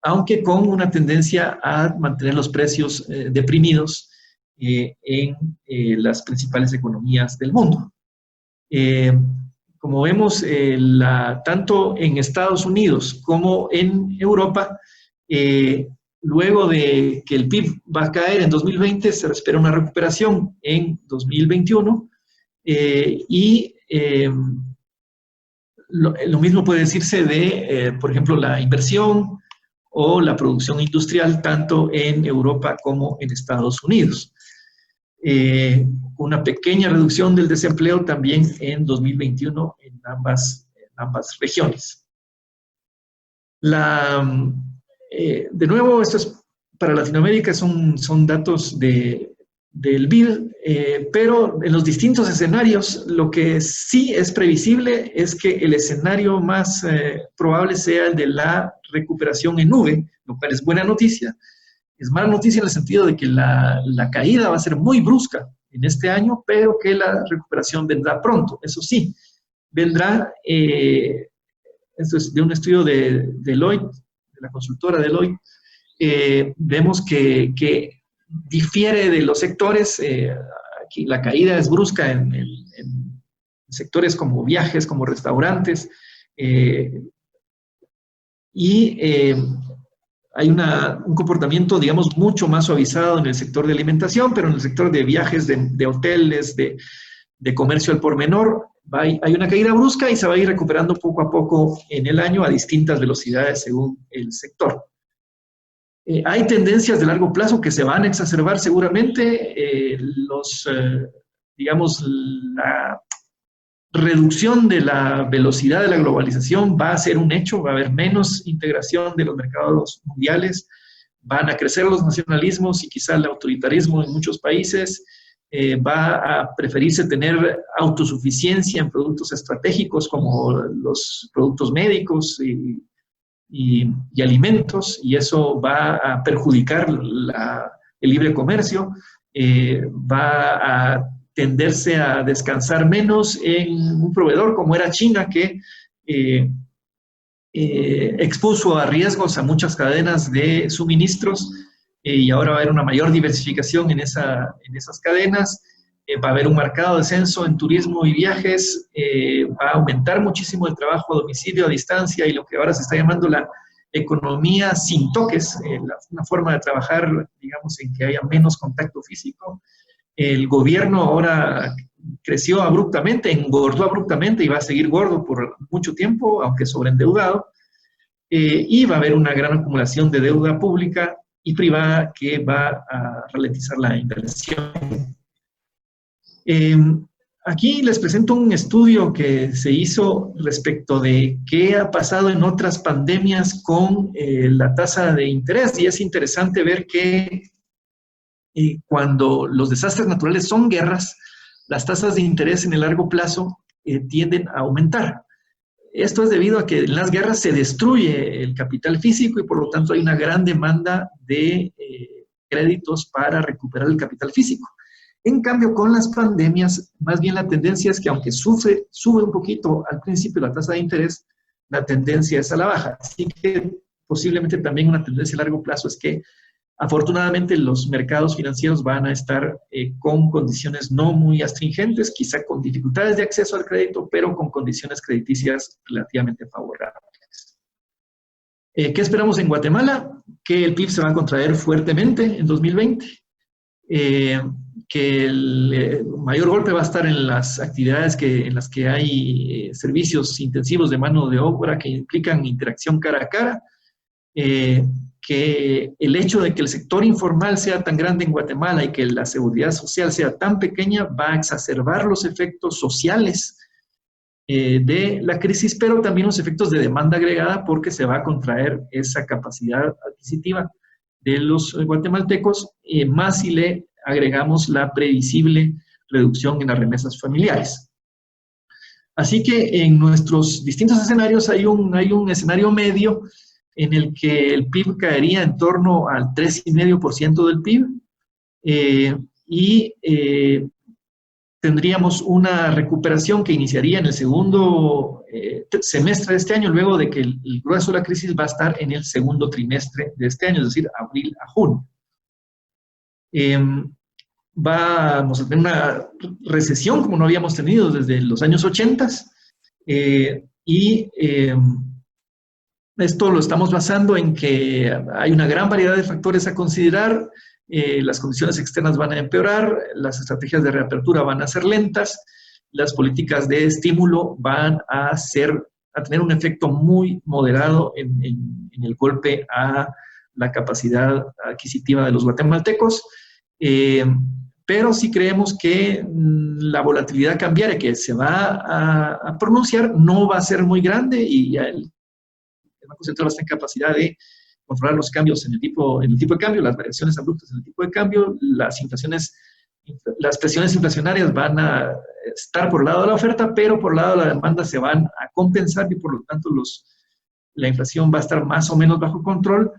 aunque con una tendencia a mantener los precios deprimidos en las principales economías del mundo. Como vemos, tanto en Estados Unidos como en Europa, luego de que el PIB va a caer en 2020, se espera una recuperación en 2021, lo mismo puede decirse de, por ejemplo, la inversión o la producción industrial, tanto en Europa como en Estados Unidos. Una pequeña reducción del desempleo también en 2021 en ambas regiones. De nuevo, esto es para Latinoamérica, son datos del BID, pero en los distintos escenarios, lo que sí es previsible es que el escenario más probable sea el de la recuperación en nube, lo cual es buena noticia. Es mala noticia en el sentido de que la caída va a ser muy brusca en este año, pero que la recuperación vendrá pronto. Eso sí, vendrá, esto es de un estudio de Deloitte, de la consultora Deloitte, vemos que difiere de los sectores. Aquí la caída es brusca en sectores como viajes, como restaurantes, hay un comportamiento, digamos, mucho más suavizado en el sector de alimentación, pero en el sector de viajes, de hoteles, de comercio al por menor, hay una caída brusca y se va a ir recuperando poco a poco en el año a distintas velocidades según el sector. Hay tendencias de largo plazo que se van a exacerbar seguramente. Digamos, la reducción de la velocidad de la globalización va a ser un hecho, va a haber menos integración de los mercados mundiales, van a crecer los nacionalismos y quizá el autoritarismo en muchos países, va a preferirse tener autosuficiencia en productos estratégicos como los productos médicos y y alimentos, y eso va a perjudicar el libre comercio, va a tenderse a descansar menos en un proveedor como era China, que expuso a riesgos a muchas cadenas de suministros, y ahora va a haber una mayor diversificación en esas cadenas. Va a haber un marcado descenso en turismo y viajes, va a aumentar muchísimo el trabajo a domicilio, a distancia, y lo que ahora se está llamando la economía sin toques, una forma de trabajar, digamos, en que haya menos contacto físico. El gobierno ahora creció abruptamente, engordó abruptamente y va a seguir gordo por mucho tiempo, aunque sobreendeudado, y va a haber una gran acumulación de deuda pública y privada que va a ralentizar la inversión. Aquí les presento un estudio que se hizo respecto de qué ha pasado en otras pandemias con la tasa de interés, y es interesante ver que cuando los desastres naturales son guerras, las tasas de interés en el largo plazo tienden a aumentar. Esto es debido a que en las guerras se destruye el capital físico y por lo tanto hay una gran demanda de créditos para recuperar el capital físico. En cambio, con las pandemias, más bien la tendencia es que aunque sube un poquito al principio la tasa de interés, la tendencia es a la baja. Así que posiblemente también una tendencia a largo plazo es que afortunadamente los mercados financieros van a estar con condiciones no muy astringentes, quizá con dificultades de acceso al crédito, pero con condiciones crediticias relativamente favorables. ¿Qué esperamos en Guatemala? Que el PIB se va a contraer fuertemente en 2020. Que el mayor golpe va a estar en las actividades en las que hay servicios intensivos de mano de obra que implican interacción cara a cara, que el hecho de que el sector informal sea tan grande en Guatemala y que la seguridad social sea tan pequeña va a exacerbar los efectos sociales de la crisis, pero también los efectos de demanda agregada, porque se va a contraer esa capacidad adquisitiva de los guatemaltecos, más si le agregamos la previsible reducción en las remesas familiares. Así que en nuestros distintos escenarios hay un escenario medio en el que el PIB caería en torno al 3,5% del PIB, tendríamos una recuperación que iniciaría en el segundo semestre de este año, luego de que el grueso de la crisis va a estar en el segundo trimestre de este año, es decir, abril a junio. Vamos a tener una recesión como no habíamos tenido desde los años 80, esto lo estamos basando en que hay una gran variedad de factores a considerar, las condiciones externas van a empeorar, las estrategias de reapertura van a ser lentas, las políticas de estímulo van a tener un efecto muy moderado en el golpe a la capacidad adquisitiva de los guatemaltecos, pero sí creemos que la volatilidad cambiaria que se va a pronunciar no va a ser muy grande, y el Banco Central está en capacidad de controlar los cambios en el tipo de cambio, las variaciones abruptas en el tipo de cambio, las presiones inflacionarias van a estar por el lado de la oferta, pero por el lado de la demanda se van a compensar, y por lo tanto la inflación va a estar más o menos bajo control.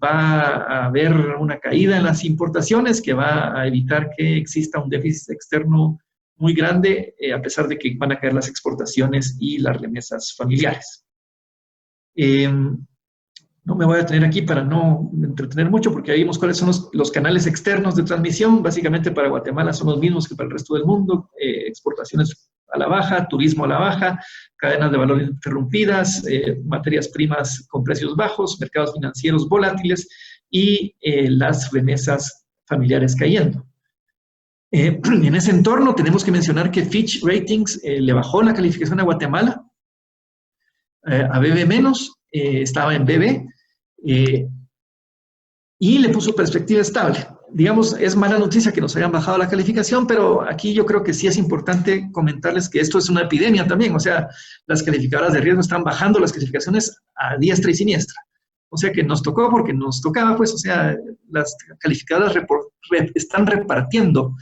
Va a haber una caída en las importaciones que va a evitar que exista un déficit externo muy grande, a pesar de que van a caer las exportaciones y las remesas familiares. No me voy a detener aquí para no entretener mucho, porque ahí vimos cuáles son los canales externos de transmisión. Básicamente para Guatemala son los mismos que para el resto del mundo: exportaciones a la baja, turismo a la baja, cadenas de valor interrumpidas, materias primas con precios bajos, mercados financieros volátiles y las remesas familiares cayendo. En ese entorno tenemos que mencionar que Fitch Ratings le bajó la calificación a Guatemala a BB-, estaba en BB, y le puso perspectiva estable. Digamos, es mala noticia que nos hayan bajado la calificación, pero aquí yo creo que sí es importante comentarles que esto es una epidemia también. O sea, las calificadoras de riesgo están bajando las calificaciones a diestra y siniestra. O sea, que nos tocó porque nos tocaba, pues, o sea, las calificadoras están repartiendo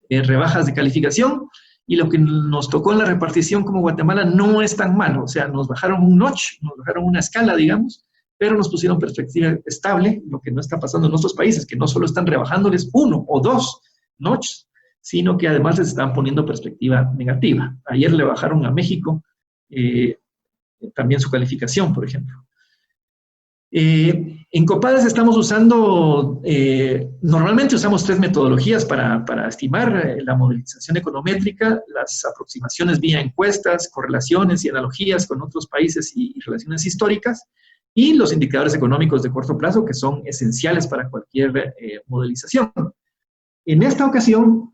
rebajas de calificación, y lo que nos tocó en la repartición como Guatemala no es tan malo. O sea, nos bajaron un notch, nos bajaron una escala, digamos, pero nos pusieron perspectiva estable, lo que no está pasando en otros países, que no solo están rebajándoles 1 o 2 notches, sino que además les están poniendo perspectiva negativa. Ayer le bajaron a México también su calificación, por ejemplo. En Copades estamos usando, normalmente usamos 3 metodologías para estimar la modelización econométrica, las aproximaciones vía encuestas, correlaciones y analogías con otros países y relaciones históricas, y los indicadores económicos de corto plazo, que son esenciales para cualquier modelización. En esta ocasión,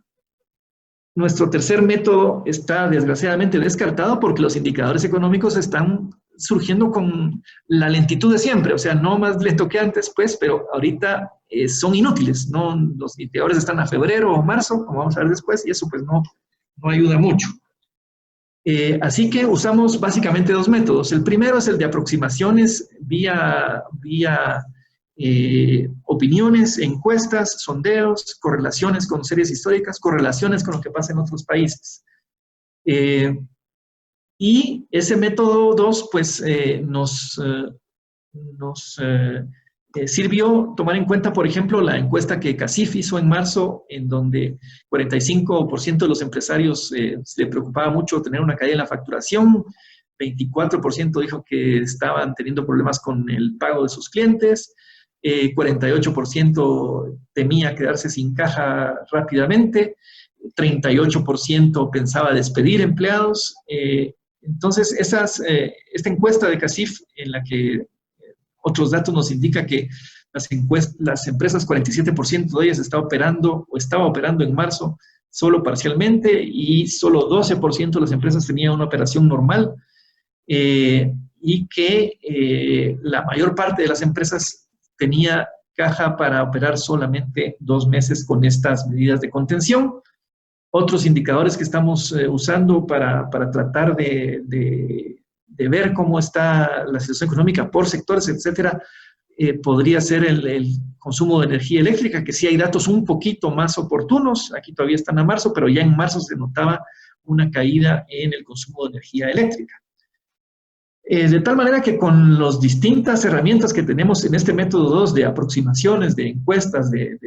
nuestro tercer método está desgraciadamente descartado porque los indicadores económicos están surgiendo con la lentitud de siempre, o sea, no más lento que antes, pues, pero ahorita son inútiles, ¿no? Los indicadores están a febrero o marzo, como vamos a ver después, y eso pues no ayuda mucho. Así que usamos básicamente 2 métodos. El primero es el de aproximaciones vía opiniones, encuestas, sondeos, correlaciones con series históricas, correlaciones con lo que pasa en otros países. Y ese método 2, pues, nos sirvió tomar en cuenta, por ejemplo, la encuesta que CACIF hizo en marzo, en donde 45% de los empresarios le preocupaba mucho tener una caída en la facturación, 24% dijo que estaban teniendo problemas con el pago de sus clientes, 48% temía quedarse sin caja rápidamente, 38% pensaba despedir empleados. Entonces, esta encuesta de CACIF, en la que otros datos nos indican que las empresas, 47% de ellas estaba operando en marzo solo parcialmente, y solo 12% de las empresas tenían una operación normal, y que la mayor parte de las empresas tenía caja para operar solamente 2 meses con estas medidas de contención. Otros indicadores que estamos usando para tratar de ver cómo está la situación económica por sectores, etcétera, podría ser el consumo de energía eléctrica, que sí hay datos un poquito más oportunos. Aquí todavía están a marzo, pero ya en marzo se notaba una caída en el consumo de energía eléctrica. De tal manera que con las distintas herramientas que tenemos en este método 2 de aproximaciones, de encuestas, de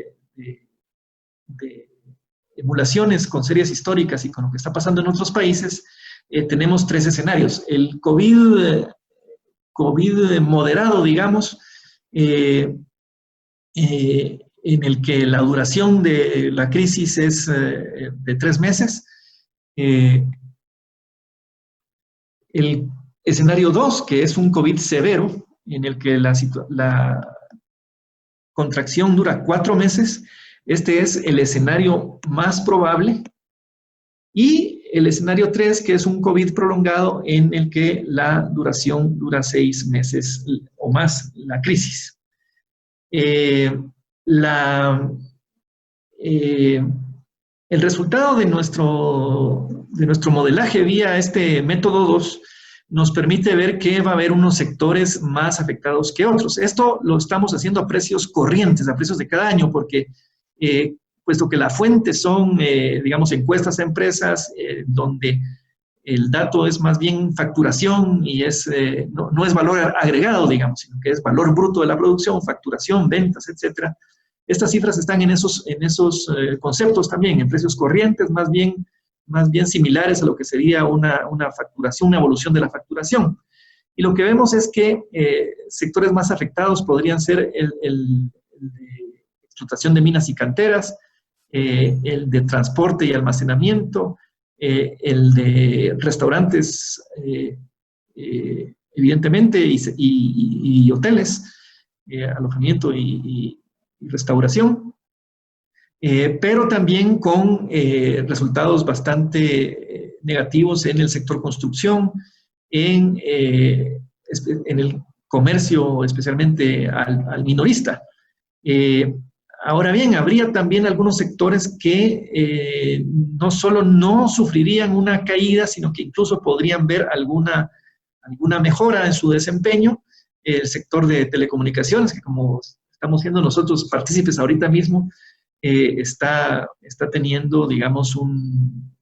emulaciones con series históricas y con lo que está pasando en otros países, tenemos 3 escenarios. El COVID moderado, digamos, en el que la duración de la crisis es de 3 meses. El escenario 2, que es un COVID severo, en el que la contracción dura 4 meses. Este es el escenario más probable. Y el escenario 3, que es un COVID prolongado, en el que la duración dura 6 meses o más, la crisis. El resultado de nuestro modelaje vía este método 2 nos permite ver que va a haber unos sectores más afectados que otros. Esto lo estamos haciendo a precios corrientes, a precios de cada año, porque puesto que la fuente son, digamos, encuestas a empresas, donde el dato es más bien facturación y no es valor agregado, digamos, sino que es valor bruto de la producción, facturación, ventas, etcétera. Estas cifras están en esos conceptos también, en precios corrientes, más bien similares a lo que sería una facturación, una evolución de la facturación. Y lo que vemos es que sectores más afectados podrían ser el de explotación de minas y canteras, el de transporte y almacenamiento, el de restaurantes, evidentemente, y hoteles, alojamiento y restauración. Pero también con resultados bastante negativos en el sector construcción, en el comercio, especialmente al minorista. Ahora bien, habría también algunos sectores que no solo no sufrirían una caída, sino que incluso podrían ver alguna mejora en su desempeño. El sector de telecomunicaciones, que como estamos siendo nosotros partícipes ahorita mismo, está teniendo, digamos,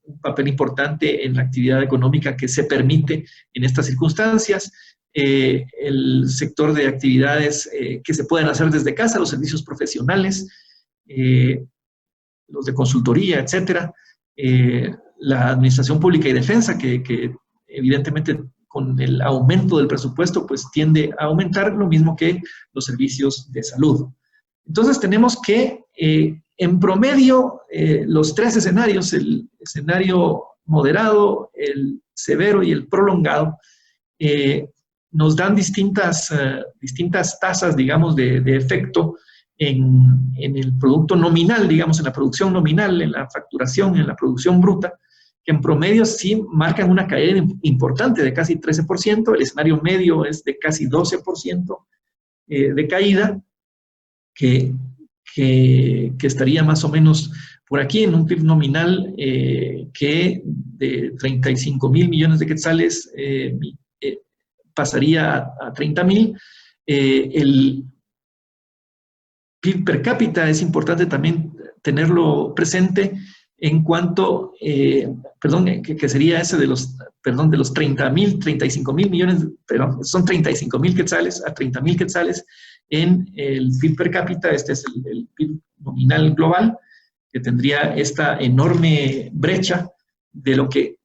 un papel importante en la actividad económica que se permite en estas circunstancias. El sector de actividades que se pueden hacer desde casa, los servicios profesionales, los de consultoría, etcétera. La administración pública y defensa, que evidentemente con el aumento del presupuesto, pues tiende a aumentar, lo mismo que los servicios de salud. Entonces tenemos que, en promedio, los tres escenarios, el escenario moderado, el severo y el prolongado, nos dan distintas tasas, digamos, de efecto en el producto nominal, digamos, en la producción nominal, en la facturación, en la producción bruta, que en promedio sí marcan una caída importante de casi 13%, el escenario medio es de casi 12% de caída, que estaría más o menos por aquí en un PIB nominal que de 35.000 millones de quetzales pasaría a 30.000. El PIB per cápita es importante también tenerlo presente en cuanto, que sería ese de los 30.000, 35.000 millones, pero son 35.000 quetzales a 30.000 quetzales en el PIB per cápita. Este es el PIB nominal global, que tendría esta enorme brecha de lo que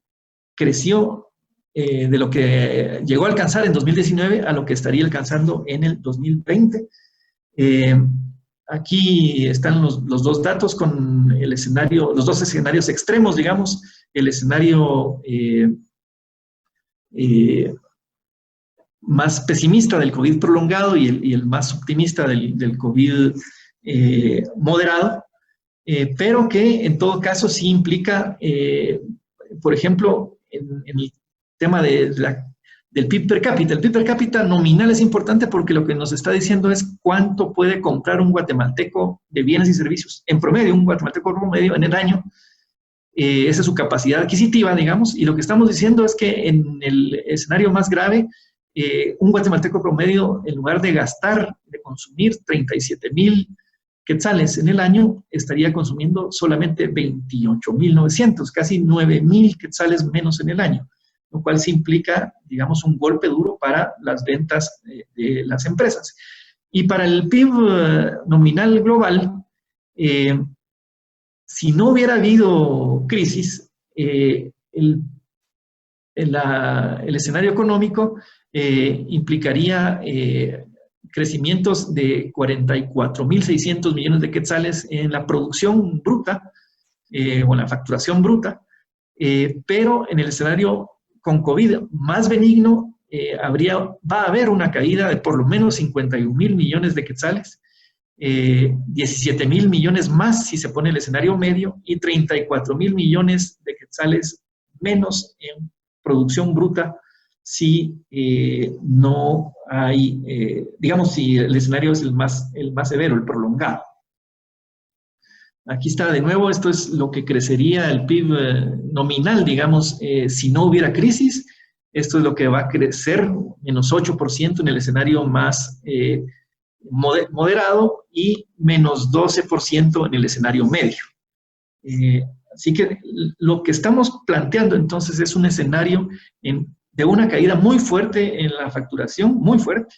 creció, de lo que llegó a alcanzar en 2019 a lo que estaría alcanzando en el 2020. Aquí están los dos datos con el escenario, los dos escenarios extremos, digamos, el escenario más pesimista del COVID prolongado y el más optimista del COVID moderado, pero que en todo caso sí implica, por ejemplo, en el tema del PIB per cápita. El PIB per cápita nominal es importante porque lo que nos está diciendo es cuánto puede comprar un guatemalteco de bienes y servicios. En promedio, un guatemalteco promedio en el año, esa es su capacidad adquisitiva, digamos, y lo que estamos diciendo es que en el escenario más grave, un guatemalteco promedio, en lugar de gastar, de consumir 37.000 quetzales en el año, estaría consumiendo solamente 28.900, casi 9.000 quetzales menos en el año, lo cual sí implica, digamos, un golpe duro para las ventas de las empresas. Y para el PIB nominal global, si no hubiera habido crisis, el escenario económico implicaría crecimientos de 44.600 millones de quetzales en la producción bruta o en la facturación bruta, pero en el escenario con COVID más benigno, va a haber una caída de por lo menos 51.000 millones de quetzales, 17.000 millones más si se pone el escenario medio y 34.000 millones de quetzales menos en producción bruta si no hay, digamos, si el escenario es el más severo, el prolongado. Aquí está de nuevo, esto es lo que crecería el PIB nominal, digamos, si no hubiera crisis. Esto es lo que va a crecer, menos 8% en el escenario más moderado y menos 12% en el escenario medio. Así que lo que estamos planteando entonces es un escenario de una caída muy fuerte en la facturación, muy fuerte,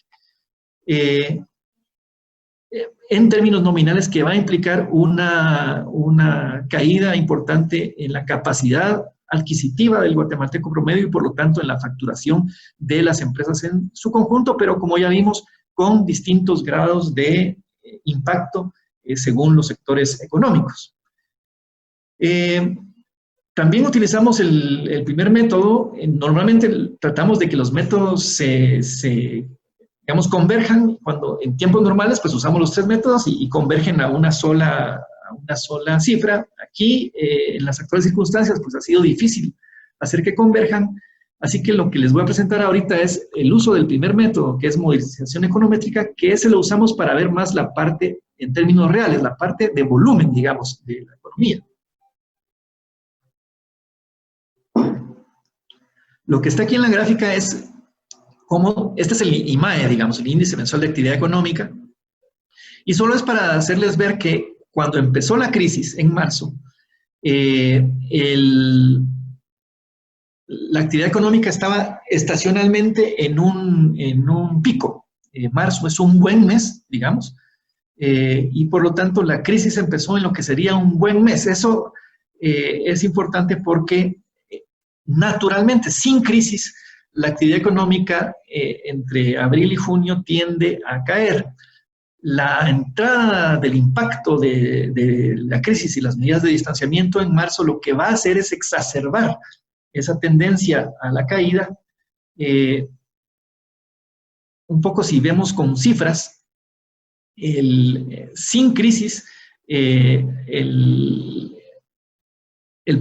en términos nominales, que va a implicar una caída importante en la capacidad adquisitiva del guatemalteco promedio y por lo tanto en la facturación de las empresas en su conjunto, pero como ya vimos, con distintos grados de impacto según los sectores económicos. También utilizamos el primer método. Normalmente tratamos de que los métodos digamos, converjan. Cuando en tiempos normales, pues usamos los tres métodos y convergen a una sola cifra. Aquí, en las actuales circunstancias, pues ha sido difícil hacer que converjan. Así que lo que les voy a presentar ahorita es el uso del primer método, que es modelización econométrica, que ese lo usamos para ver más la parte, en términos reales, la parte de volumen, digamos, de la economía. Lo que está aquí en la gráfica es cómo, este es el IMAE, digamos, el Índice Mensual de Actividad Económica, y solo es para hacerles ver que cuando empezó la crisis en marzo, la actividad económica estaba estacionalmente en un pico. Marzo es un buen mes, digamos, y por lo tanto la crisis empezó en lo que sería un buen mes. Eso es importante porque naturalmente, sin crisis, la actividad económica entre abril y junio tiende a caer. La entrada del impacto de la crisis y las medidas de distanciamiento en marzo lo que va a hacer es exacerbar esa tendencia a la caída. Un poco si vemos con cifras, sin crisis, el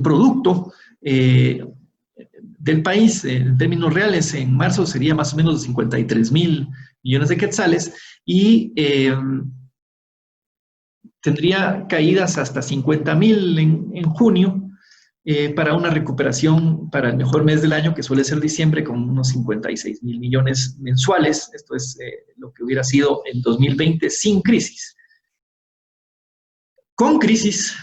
producto del país, en términos reales, en marzo sería más o menos de 53.000 millones de quetzales y tendría caídas hasta 50.000 en junio para una recuperación para el mejor mes del año, que suele ser diciembre, con unos 56.000 millones mensuales. Esto es lo que hubiera sido en 2020 sin crisis. Con crisis,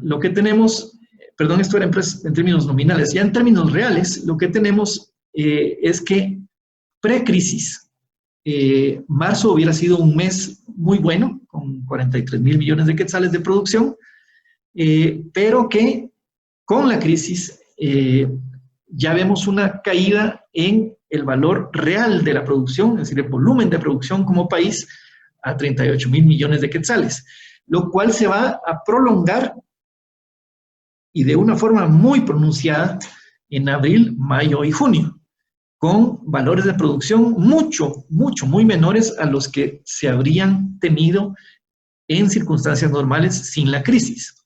lo que tenemos... Perdón, esto era en términos nominales. Ya en términos reales, lo que tenemos es que pre-crisis, marzo hubiera sido un mes muy bueno, con 43.000 millones de quetzales de producción, pero que con la crisis ya vemos una caída en el valor real de la producción, es decir, el volumen de producción como país, a 38.000 millones de quetzales, lo cual se va a prolongar y de una forma muy pronunciada en abril, mayo y junio, con valores de producción muy menores a los que se habrían tenido en circunstancias normales sin la crisis.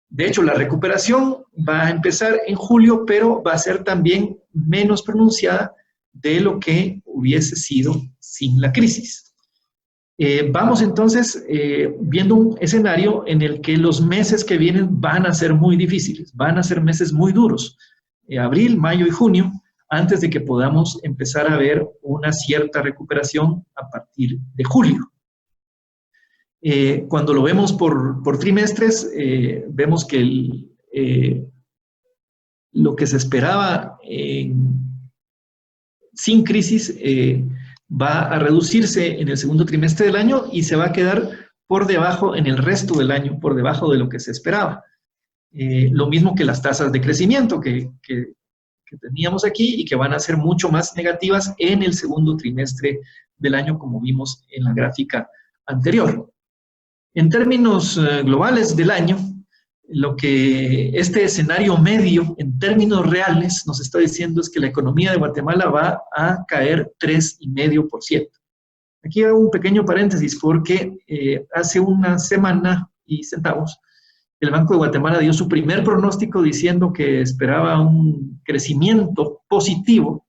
De hecho, la recuperación va a empezar en julio, pero va a ser también menos pronunciada de lo que hubiese sido sin la crisis. Vamos entonces viendo un escenario en el que los meses que vienen van a ser muy difíciles, van a ser meses muy duros, abril, mayo y junio, antes de que podamos empezar a ver una cierta recuperación a partir de julio. Cuando lo vemos por trimestres, vemos que lo que se esperaba sin crisis va a reducirse en el segundo trimestre del año y se va a quedar por debajo en el resto del año, por debajo de lo que se esperaba. Lo mismo que las tasas de crecimiento que teníamos aquí y que van a ser mucho más negativas en el segundo trimestre del año, como vimos en la gráfica anterior. En términos globales del año, lo que este escenario medio en términos reales nos está diciendo es que la economía de Guatemala va a caer 3,5%. Aquí hago un pequeño paréntesis porque hace una semana y centavos el Banco de Guatemala dio su primer pronóstico diciendo que esperaba un crecimiento positivo,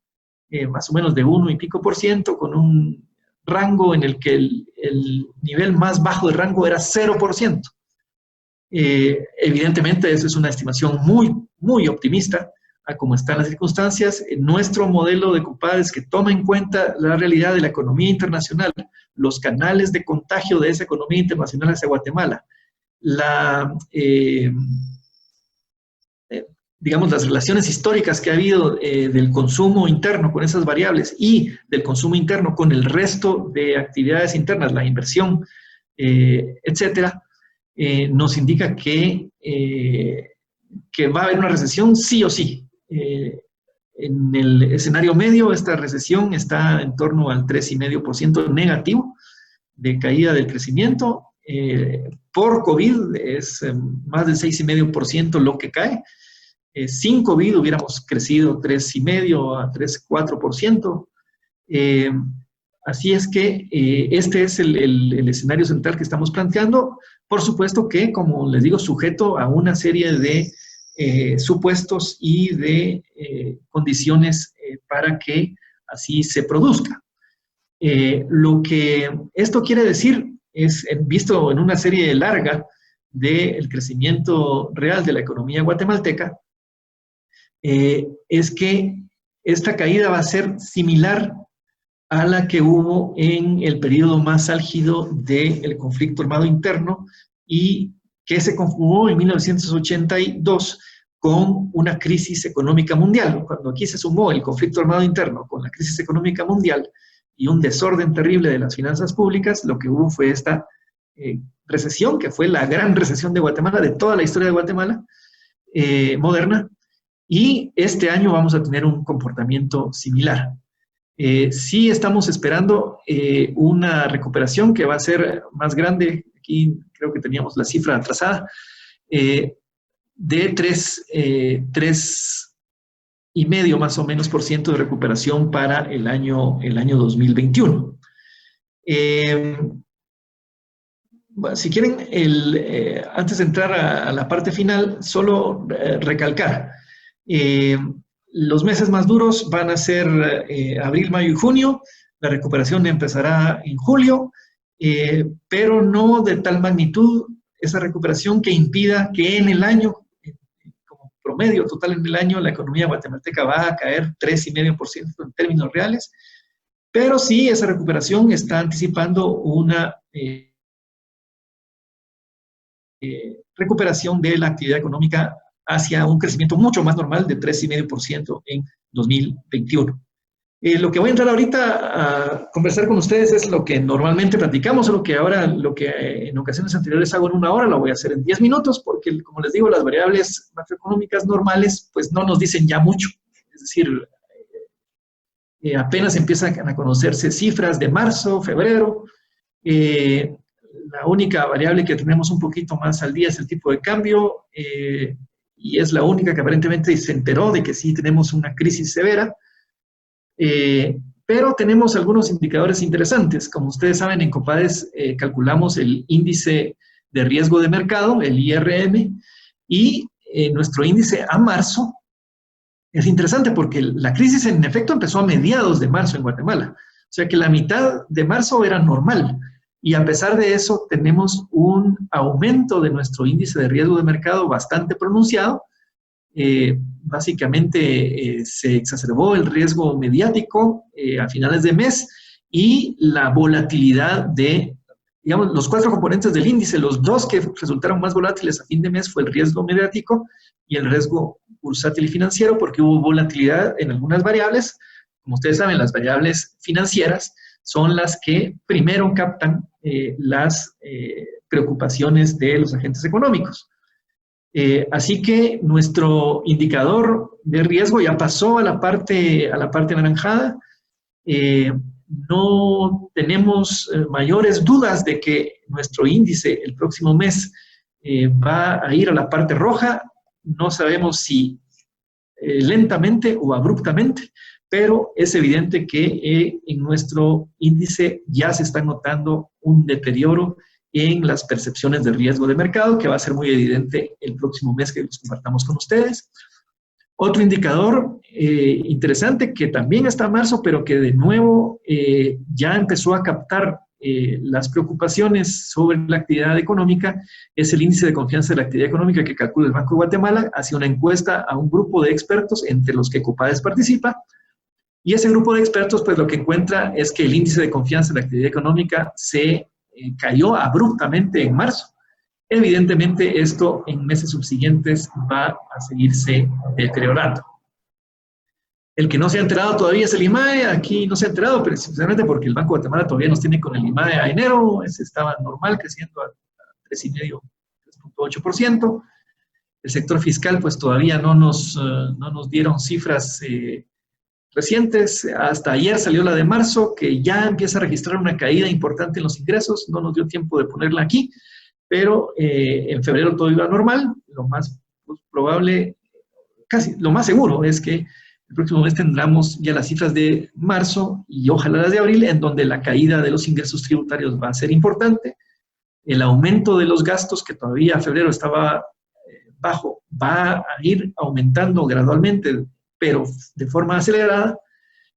más o menos de 1 y pico por ciento, con un rango en el que el nivel más bajo de rango era 0%. Evidentemente, eso es una estimación muy optimista a cómo están las circunstancias. Nuestro modelo de compadres que toma en cuenta la realidad de la economía internacional, los canales de contagio de esa economía internacional hacia Guatemala, digamos, las relaciones históricas que ha habido del consumo interno con esas variables y del consumo interno con el resto de actividades internas, la inversión, etcétera, nos indica que va a haber una recesión sí o sí. En el escenario medio, esta recesión está en torno al 3,5% negativo de caída del crecimiento. Por COVID es más del 6,5% lo que cae. Sin COVID hubiéramos crecido 3,5% a 3,4%. Así es que este es el escenario central que estamos planteando. Por supuesto que, como les digo, sujeto a una serie de supuestos y de condiciones para que así se produzca. Lo que esto quiere decir es, visto en una serie larga del crecimiento real de la economía guatemalteca, es que esta caída va a ser similar a la que hubo en el periodo más álgido del conflicto armado interno y que se conjugó en 1982 con una crisis económica mundial. Cuando aquí se sumó el conflicto armado interno con la crisis económica mundial y un desorden terrible de las finanzas públicas, lo que hubo fue esta recesión, que fue la gran recesión de Guatemala, de toda la historia de Guatemala moderna, y este año vamos a tener un comportamiento similar. Sí estamos esperando una recuperación que va a ser más grande, aquí creo que teníamos la cifra atrasada, de 3,5 más o menos por ciento de recuperación para el año 2021. Bueno, si quieren, antes de entrar a la parte final, solo recalcar, los meses más duros van a ser abril, mayo y junio. La recuperación empezará en julio, pero no de tal magnitud esa recuperación que impida que en el año, como promedio total en el año, la economía guatemalteca va a caer 3,5% en términos reales, pero sí esa recuperación está anticipando una recuperación de la actividad económica hacia un crecimiento mucho más normal de 3,5% en 2021. Lo que voy a entrar ahorita a conversar con ustedes es lo que normalmente platicamos, lo que en ocasiones anteriores hago en 1 hora, lo voy a hacer en 10 minutos, porque como les digo, las variables macroeconómicas normales pues no nos dicen ya mucho. Es decir, apenas empiezan a conocerse cifras de marzo, febrero. La única variable que tenemos un poquito más al día es el tipo de cambio, y es la única que aparentemente se enteró de que sí tenemos una crisis severa. Pero tenemos algunos indicadores interesantes. Como ustedes saben, en Copades calculamos el índice de riesgo de mercado, el IRM, y nuestro índice a marzo es interesante porque la crisis en efecto empezó a mediados de marzo en Guatemala. O sea que la mitad de marzo era normal. Y a pesar de eso, tenemos un aumento de nuestro índice de riesgo de mercado bastante pronunciado. Básicamente se exacerbó el riesgo mediático a finales de mes y la volatilidad de, digamos, los 4 componentes del índice, los 2 que resultaron más volátiles a fin de mes fue el riesgo mediático y el riesgo bursátil y financiero, porque hubo volatilidad en algunas variables. Como ustedes saben, las variables financieras son las que primero captan las preocupaciones de los agentes económicos. Así que nuestro indicador de riesgo ya pasó a la parte anaranjada. No tenemos mayores dudas de que nuestro índice el próximo mes va a ir a la parte roja. No sabemos si lentamente o abruptamente, pero es evidente que en nuestro índice ya se está notando un deterioro en las percepciones de riesgo de mercado, que va a ser muy evidente el próximo mes que los compartamos con ustedes. Otro indicador interesante que también está en marzo, pero que de nuevo ya empezó a captar las preocupaciones sobre la actividad económica, es el índice de confianza de la actividad económica que calcula el Banco de Guatemala. Hace una encuesta a un grupo de expertos entre los que Copades participa, y ese grupo de expertos pues lo que encuentra es que el índice de confianza de la actividad económica se cayó abruptamente en marzo. Evidentemente esto en meses subsiguientes va a seguirse deteriorando. El que no se ha enterado todavía es el IMAE. Aquí no se ha enterado, pero precisamente porque el Banco de Guatemala todavía nos tiene con el IMAE a enero. Ese estaba normal, creciendo a 3,5, 3,8%. El sector fiscal pues todavía no nos dieron cifras recientes. Hasta ayer salió la de marzo, que ya empieza a registrar una caída importante en los ingresos. No nos dio tiempo de ponerla aquí, pero en febrero todo iba normal. Lo más probable, casi lo más seguro, es que el próximo mes tendremos ya las cifras de marzo y ojalá las de abril, en donde la caída de los ingresos tributarios va a ser importante. El aumento de los gastos, que todavía en febrero estaba bajo, va a ir aumentando gradualmente, pero de forma acelerada,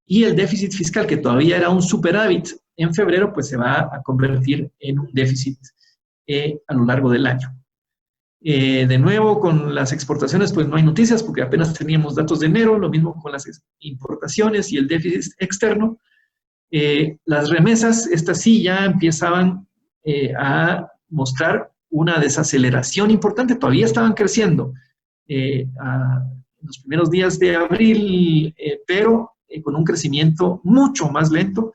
y el déficit fiscal, que todavía era un superávit en febrero, pues se va a convertir en un déficit a lo largo del año. De nuevo, con las exportaciones, pues no hay noticias, porque apenas teníamos datos de enero, lo mismo con las importaciones y el déficit externo. Las remesas, estas sí ya empezaban a mostrar una desaceleración importante, todavía estaban creciendo en los primeros días de abril, pero con un crecimiento mucho más lento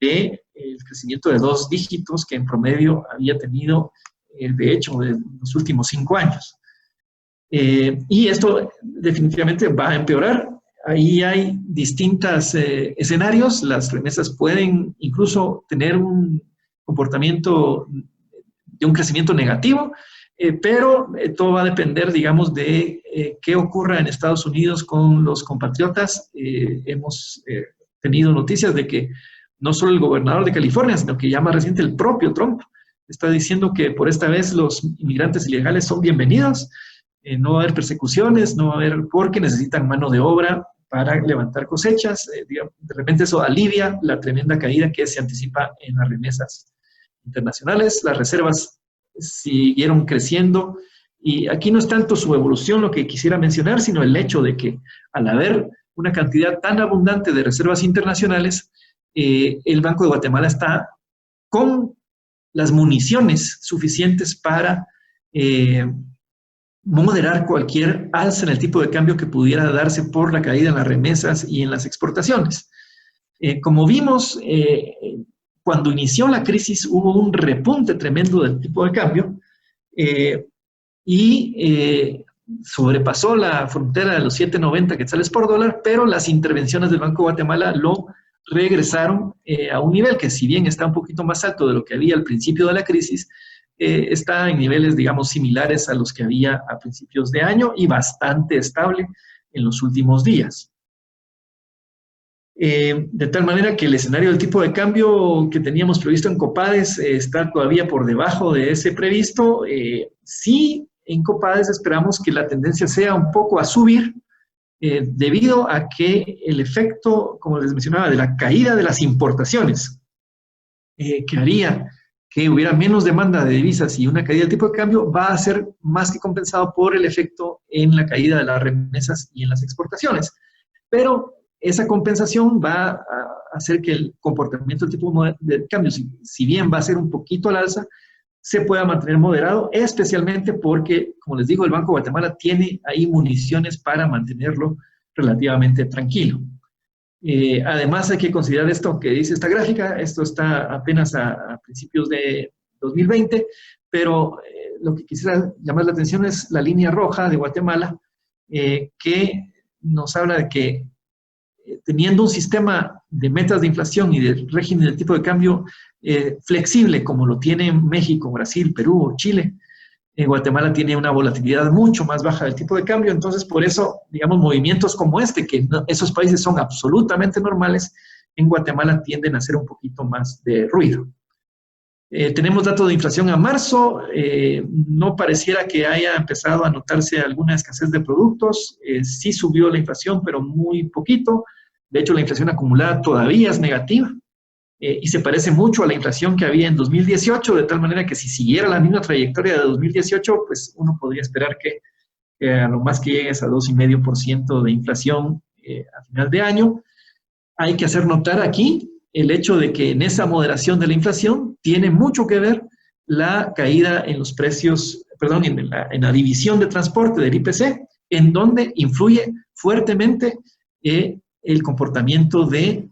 del crecimiento de 2 dígitos que en promedio había tenido, de hecho, en los últimos 5 años. Y esto definitivamente va a empeorar. Ahí hay distintos escenarios. Las remesas pueden incluso tener un comportamiento de un crecimiento negativo, pero todo va a depender, digamos, de qué ocurra en Estados Unidos con los compatriotas. Hemos tenido noticias de que no solo el gobernador de California, sino que ya más reciente el propio Trump está diciendo que por esta vez los inmigrantes ilegales son bienvenidos. No va a haber persecuciones, no va a haber, porque necesitan mano de obra para levantar cosechas. De repente eso alivia la tremenda caída que se anticipa en las remesas internacionales. Las reservas siguieron creciendo y aquí no es tanto su evolución lo que quisiera mencionar, sino el hecho de que al haber una cantidad tan abundante de reservas internacionales, el Banco de Guatemala está con las municiones suficientes para moderar cualquier alza en el tipo de cambio que pudiera darse por la caída en las remesas y en las exportaciones. Como vimos, cuando inició la crisis hubo un repunte tremendo del tipo de cambio y sobrepasó la frontera de los 7.90 quetzales por dólar, pero las intervenciones del Banco de Guatemala lo regresaron a un nivel que, si bien está un poquito más alto de lo que había al principio de la crisis, está en niveles, digamos, similares a los que había a principios de año y bastante estable en los últimos días. De tal manera que el escenario del tipo de cambio que teníamos previsto en Copades está todavía por debajo de ese previsto. Sí, en Copades esperamos que la tendencia sea un poco a subir, debido a que el efecto, como les mencionaba, de la caída de las importaciones, que haría que hubiera menos demanda de divisas y una caída del tipo de cambio, va a ser más que compensado por el efecto en la caída de las remesas y en las exportaciones. Pero esa compensación va a hacer que el comportamiento del tipo de cambio, si bien va a ser un poquito al alza, se pueda mantener moderado, especialmente porque, como les digo, el Banco de Guatemala tiene ahí municiones para mantenerlo relativamente tranquilo. Además, hay que considerar esto que dice esta gráfica. Esto está apenas a principios de 2020, pero lo que quisiera llamar la atención es la línea roja de Guatemala, que nos habla de que teniendo un sistema de metas de inflación y de régimen del tipo de cambio flexible, como lo tienen México, Brasil, Perú o Chile, Guatemala tiene una volatilidad mucho más baja del tipo de cambio. Entonces, por eso, digamos, movimientos como este, que esos países son absolutamente normales, en Guatemala tienden a hacer un poquito más de ruido. Tenemos datos de inflación a marzo. No pareciera que haya empezado a notarse alguna escasez de productos. Sí subió la inflación, pero muy poquito. De hecho, la inflación acumulada todavía es negativa. Y se parece mucho a la inflación que había en 2018, de tal manera que si siguiera la misma trayectoria de 2018, pues uno podría esperar que a lo más que llegues a 2,5% de inflación a final de año. Hay que hacer notar aquí el hecho de que en esa moderación de la inflación tiene mucho que ver la caída en los precios, perdón, en la división de transporte del IPC, en donde influye fuertemente el comportamiento de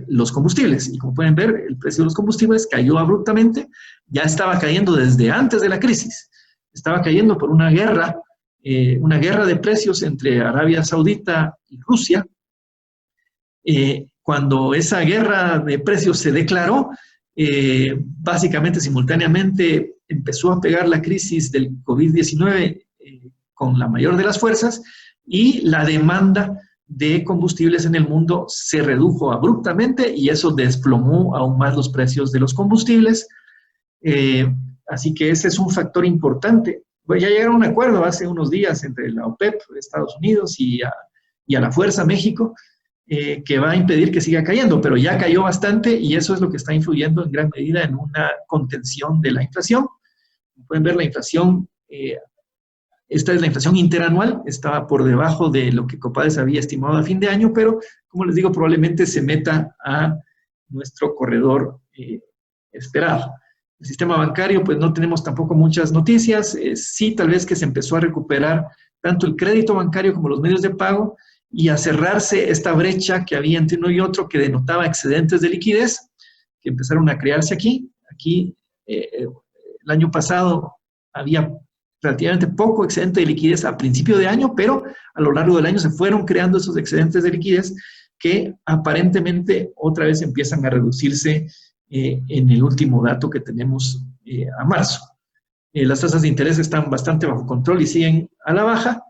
los combustibles. Y como pueden ver, el precio de los combustibles cayó abruptamente, ya estaba cayendo desde antes de la crisis, estaba cayendo por una guerra de precios entre Arabia Saudita y Rusia. Cuando esa guerra de precios se declaró, básicamente simultáneamente empezó a pegar la crisis del COVID-19 con la mayor de las fuerzas, y la demanda de combustibles en el mundo se redujo abruptamente y eso desplomó aún más los precios de los combustibles. Así que ese es un factor importante. Pues ya llegaron a un acuerdo hace unos días entre la OPEP, Estados Unidos, y a la Fuerza México, que va a impedir que siga cayendo, pero ya cayó bastante y eso es lo que está influyendo en gran medida en una contención de la inflación. Como pueden ver, la inflación, esta es la inflación interanual, estaba por debajo de lo que Copades había estimado a fin de año, pero como les digo, probablemente se meta a nuestro corredor esperado. El sistema bancario, pues no tenemos tampoco muchas noticias. Sí, tal vez que se empezó a recuperar tanto el crédito bancario como los medios de pago y a cerrarse esta brecha que había entre uno y otro que denotaba excedentes de liquidez que empezaron a crearse aquí. Aquí, el año pasado había relativamente poco excedente de liquidez a principio de año, pero a lo largo del año se fueron creando esos excedentes de liquidez que aparentemente otra vez empiezan a reducirse en el último dato que tenemos a marzo. Las tasas de interés están bastante bajo control y siguen a la baja.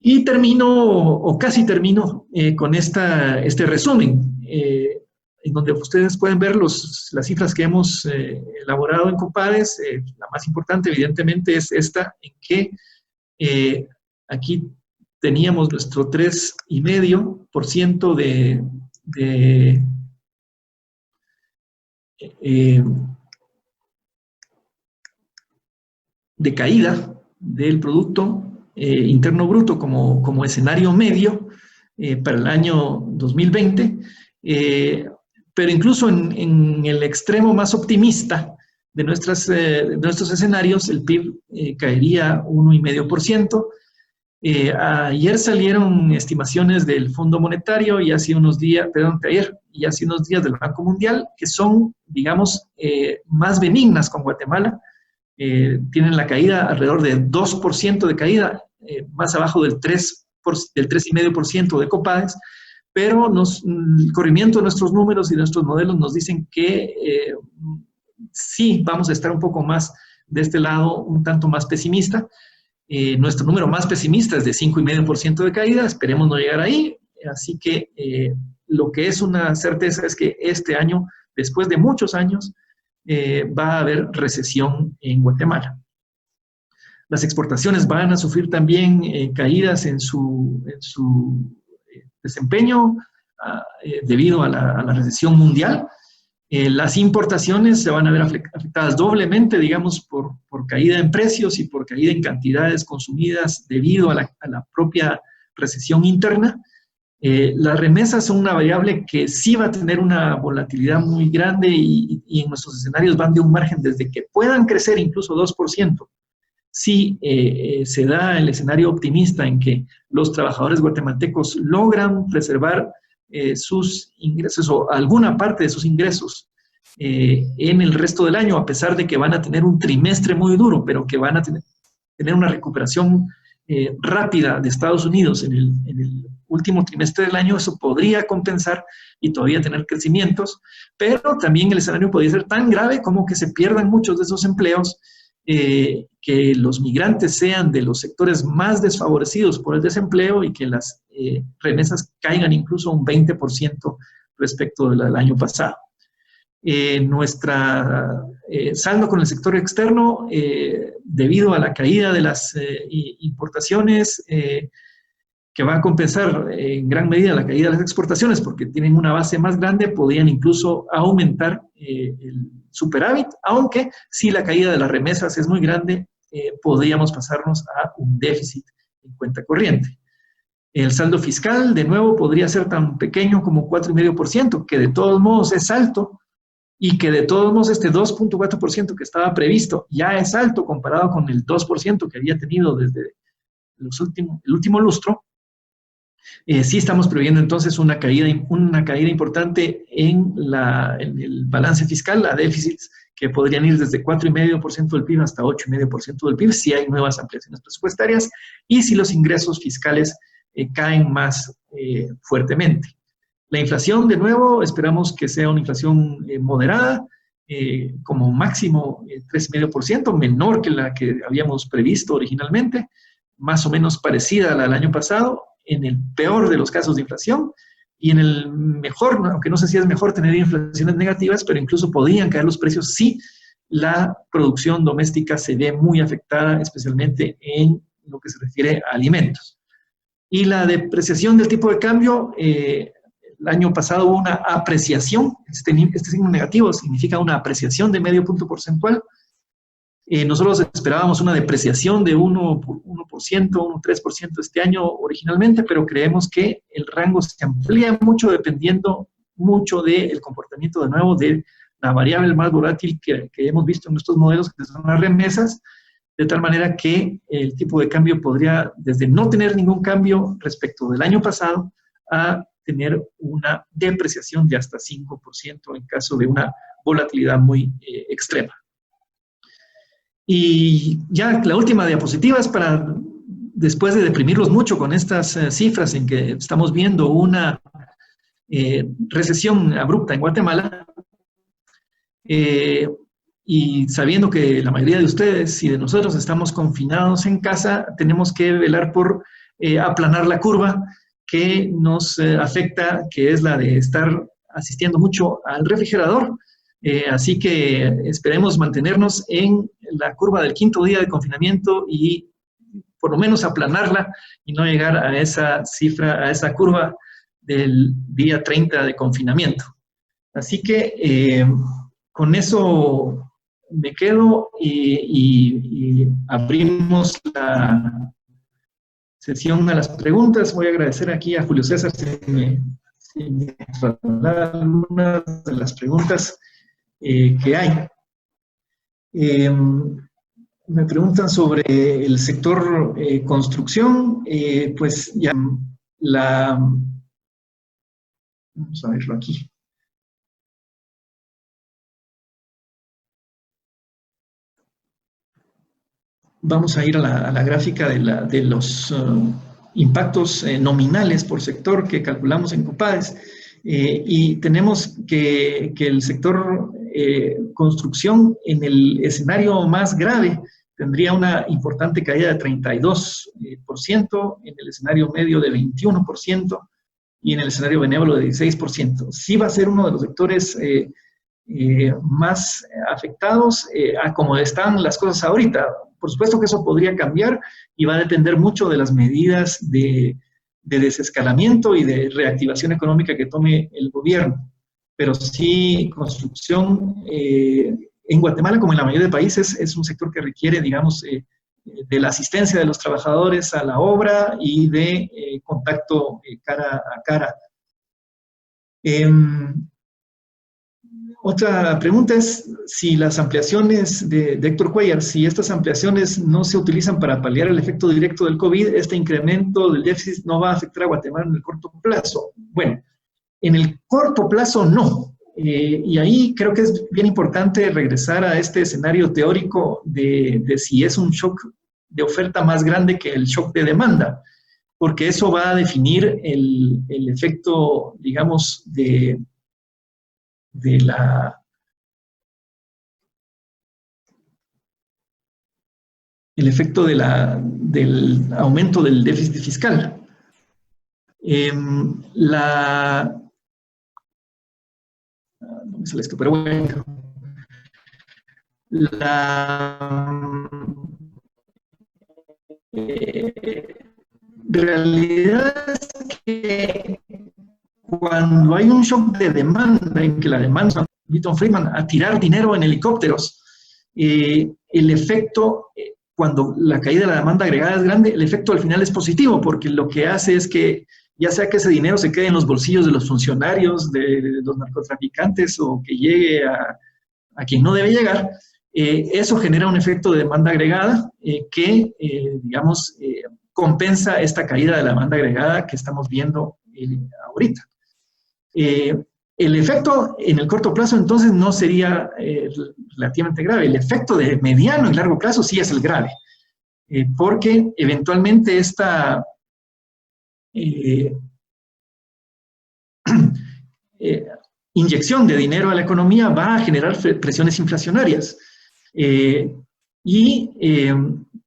Y termino, o casi termino, con este resumen, en donde ustedes pueden ver las cifras que hemos elaborado en Copades. La más importante, evidentemente, es esta, en que aquí teníamos nuestro 3,5% de caída del Producto Interno Bruto como escenario medio para el año 2020, pero incluso en el extremo más optimista de nuestros escenarios, el PIB caería 1,5%. Ayer salieron estimaciones del Fondo Monetario y hace unos días, del Banco Mundial, que son, digamos, más benignas con Guatemala. Tienen la caída alrededor de 2% de caída, más abajo del 3,5% de Copades, pero el corrimiento de nuestros números y de nuestros modelos nos dicen que sí vamos a estar un poco más de este lado, un tanto más pesimista. Nuestro número más pesimista es de 5,5% de caída, esperemos no llegar ahí, así que lo que es una certeza es que este año, después de muchos años, va a haber recesión en Guatemala. Las exportaciones van a sufrir también caídas en su desempeño debido a la recesión mundial. Las importaciones se van a ver afectadas doblemente, digamos, por caída en precios y por caída en cantidades consumidas debido a la propia recesión interna. Las remesas son una variable que sí va a tener una volatilidad muy grande y en nuestros escenarios van de un margen desde que puedan crecer incluso 2%. Si se da el escenario optimista en que los trabajadores guatemaltecos logran preservar sus ingresos o alguna parte de sus ingresos en el resto del año, a pesar de que van a tener un trimestre muy duro, pero que van a tener una recuperación rápida de Estados Unidos en el último trimestre del año, eso podría compensar y todavía tener crecimientos, pero también el escenario podría ser tan grave como que se pierdan muchos de esos empleos, que los migrantes sean de los sectores más desfavorecidos por el desempleo y que las remesas caigan incluso un 20% respecto del año pasado. Nuestra saldo con el sector externo, debido a la caída de las importaciones, que va a compensar en gran medida la caída de las exportaciones porque tienen una base más grande, podrían incluso aumentar el superávit, aunque si la caída de las remesas es muy grande, podríamos pasarnos a un déficit en cuenta corriente. El saldo fiscal, de nuevo, podría ser tan pequeño como 4,5%, que de todos modos es alto, y que de todos modos este 2,4% que estaba previsto ya es alto comparado con el 2% que había tenido desde el último lustro. Sí estamos previendo entonces una caída importante en el balance fiscal, a déficits que podrían ir desde 4,5% del PIB hasta 8,5% del PIB si hay nuevas ampliaciones presupuestarias y si los ingresos fiscales caen más fuertemente. La inflación, de nuevo, esperamos que sea una inflación moderada, como máximo 3,5%, menor que la que habíamos previsto originalmente, más o menos parecida a la del año pasado, en el peor de los casos de inflación, y en el mejor, aunque no sé si es mejor tener inflaciones negativas, pero incluso podrían caer los precios si la producción doméstica se ve muy afectada, especialmente en lo que se refiere a alimentos. Y la depreciación del tipo de cambio, el año pasado hubo una apreciación, este signo negativo significa una apreciación de medio punto porcentual. Nosotros esperábamos una depreciación de 1%, 1,3% este año originalmente, pero creemos que el rango se amplía mucho dependiendo mucho del comportamiento de nuevo de la variable más volátil que hemos visto en nuestros modelos, que son las remesas, de tal manera que el tipo de cambio podría, desde no tener ningún cambio respecto del año pasado, a tener una depreciación de hasta 5% en caso de una volatilidad muy extrema. Y ya la última diapositiva es para, después de deprimirlos mucho con estas cifras en que estamos viendo una recesión abrupta en Guatemala, y sabiendo que la mayoría de ustedes y de nosotros estamos confinados en casa, tenemos que velar por aplanar la curva que nos afecta, que es la de estar asistiendo mucho al refrigerador. Así que esperemos mantenernos en la curva del 5.º día de confinamiento y por lo menos aplanarla y no llegar a esa cifra, a esa curva del día 30 de confinamiento. Así que con eso me quedo y abrimos la sesión a las preguntas. Voy a agradecer aquí a Julio César si me traslada algunas de las preguntas que hay. Me preguntan sobre el sector construcción, pues ya vamos a verlo aquí. Vamos a ir a la gráfica de los impactos nominales por sector que calculamos en COPADES. Y tenemos que el sector construcción en el escenario más grave tendría una importante caída de 32%, en el escenario medio de 21% y en el escenario benévolo de 16%. Sí va a ser uno de los sectores más afectados a como están las cosas ahorita. Por supuesto que eso podría cambiar y va a depender mucho de las medidas de desescalamiento y de reactivación económica que tome el gobierno. Pero sí, construcción en Guatemala, como en la mayoría de países, es un sector que requiere, digamos, de la asistencia de los trabajadores a la obra y de contacto cara a cara. Otra pregunta es si las ampliaciones de Héctor Cuellar, si estas ampliaciones no se utilizan para paliar el efecto directo del COVID, este incremento del déficit no va a afectar a Guatemala en el corto plazo. Bueno, en el corto plazo no. Y ahí creo que es bien importante regresar a este escenario teórico de si es un shock de oferta más grande que el shock de demanda, porque eso va a definir el efecto, digamos, el efecto del aumento del déficit fiscal. No me sale esto, pero bueno. La realidad es que cuando hay un shock de demanda, en que la demanda, Milton Friedman, a tirar dinero en helicópteros, el efecto, cuando la caída de la demanda agregada es grande, el efecto al final es positivo, porque lo que hace es que, ya sea que ese dinero se quede en los bolsillos de los funcionarios, de los narcotraficantes, o que llegue a quien no debe llegar, eso genera un efecto de demanda agregada que, digamos, compensa esta caída de la demanda agregada que estamos viendo ahorita. El efecto en el corto plazo entonces no sería relativamente grave. El efecto de mediano y largo plazo sí es el grave, porque eventualmente esta inyección de dinero a la economía va a generar presiones inflacionarias.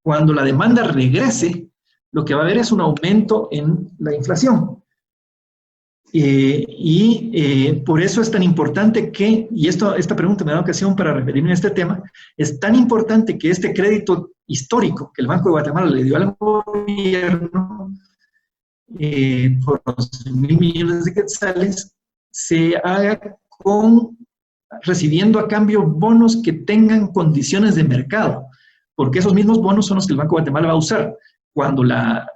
Cuando la demanda regrese, lo que va a haber es un aumento en la inflación. Por eso es tan importante que, y esta pregunta me da ocasión para referirme a este tema, es tan importante que este crédito histórico que el Banco de Guatemala le dio al gobierno por los 1,000 millones de quetzales, se haga recibiendo a cambio bonos que tengan condiciones de mercado, porque esos mismos bonos son los que el Banco de Guatemala va a usar cuando la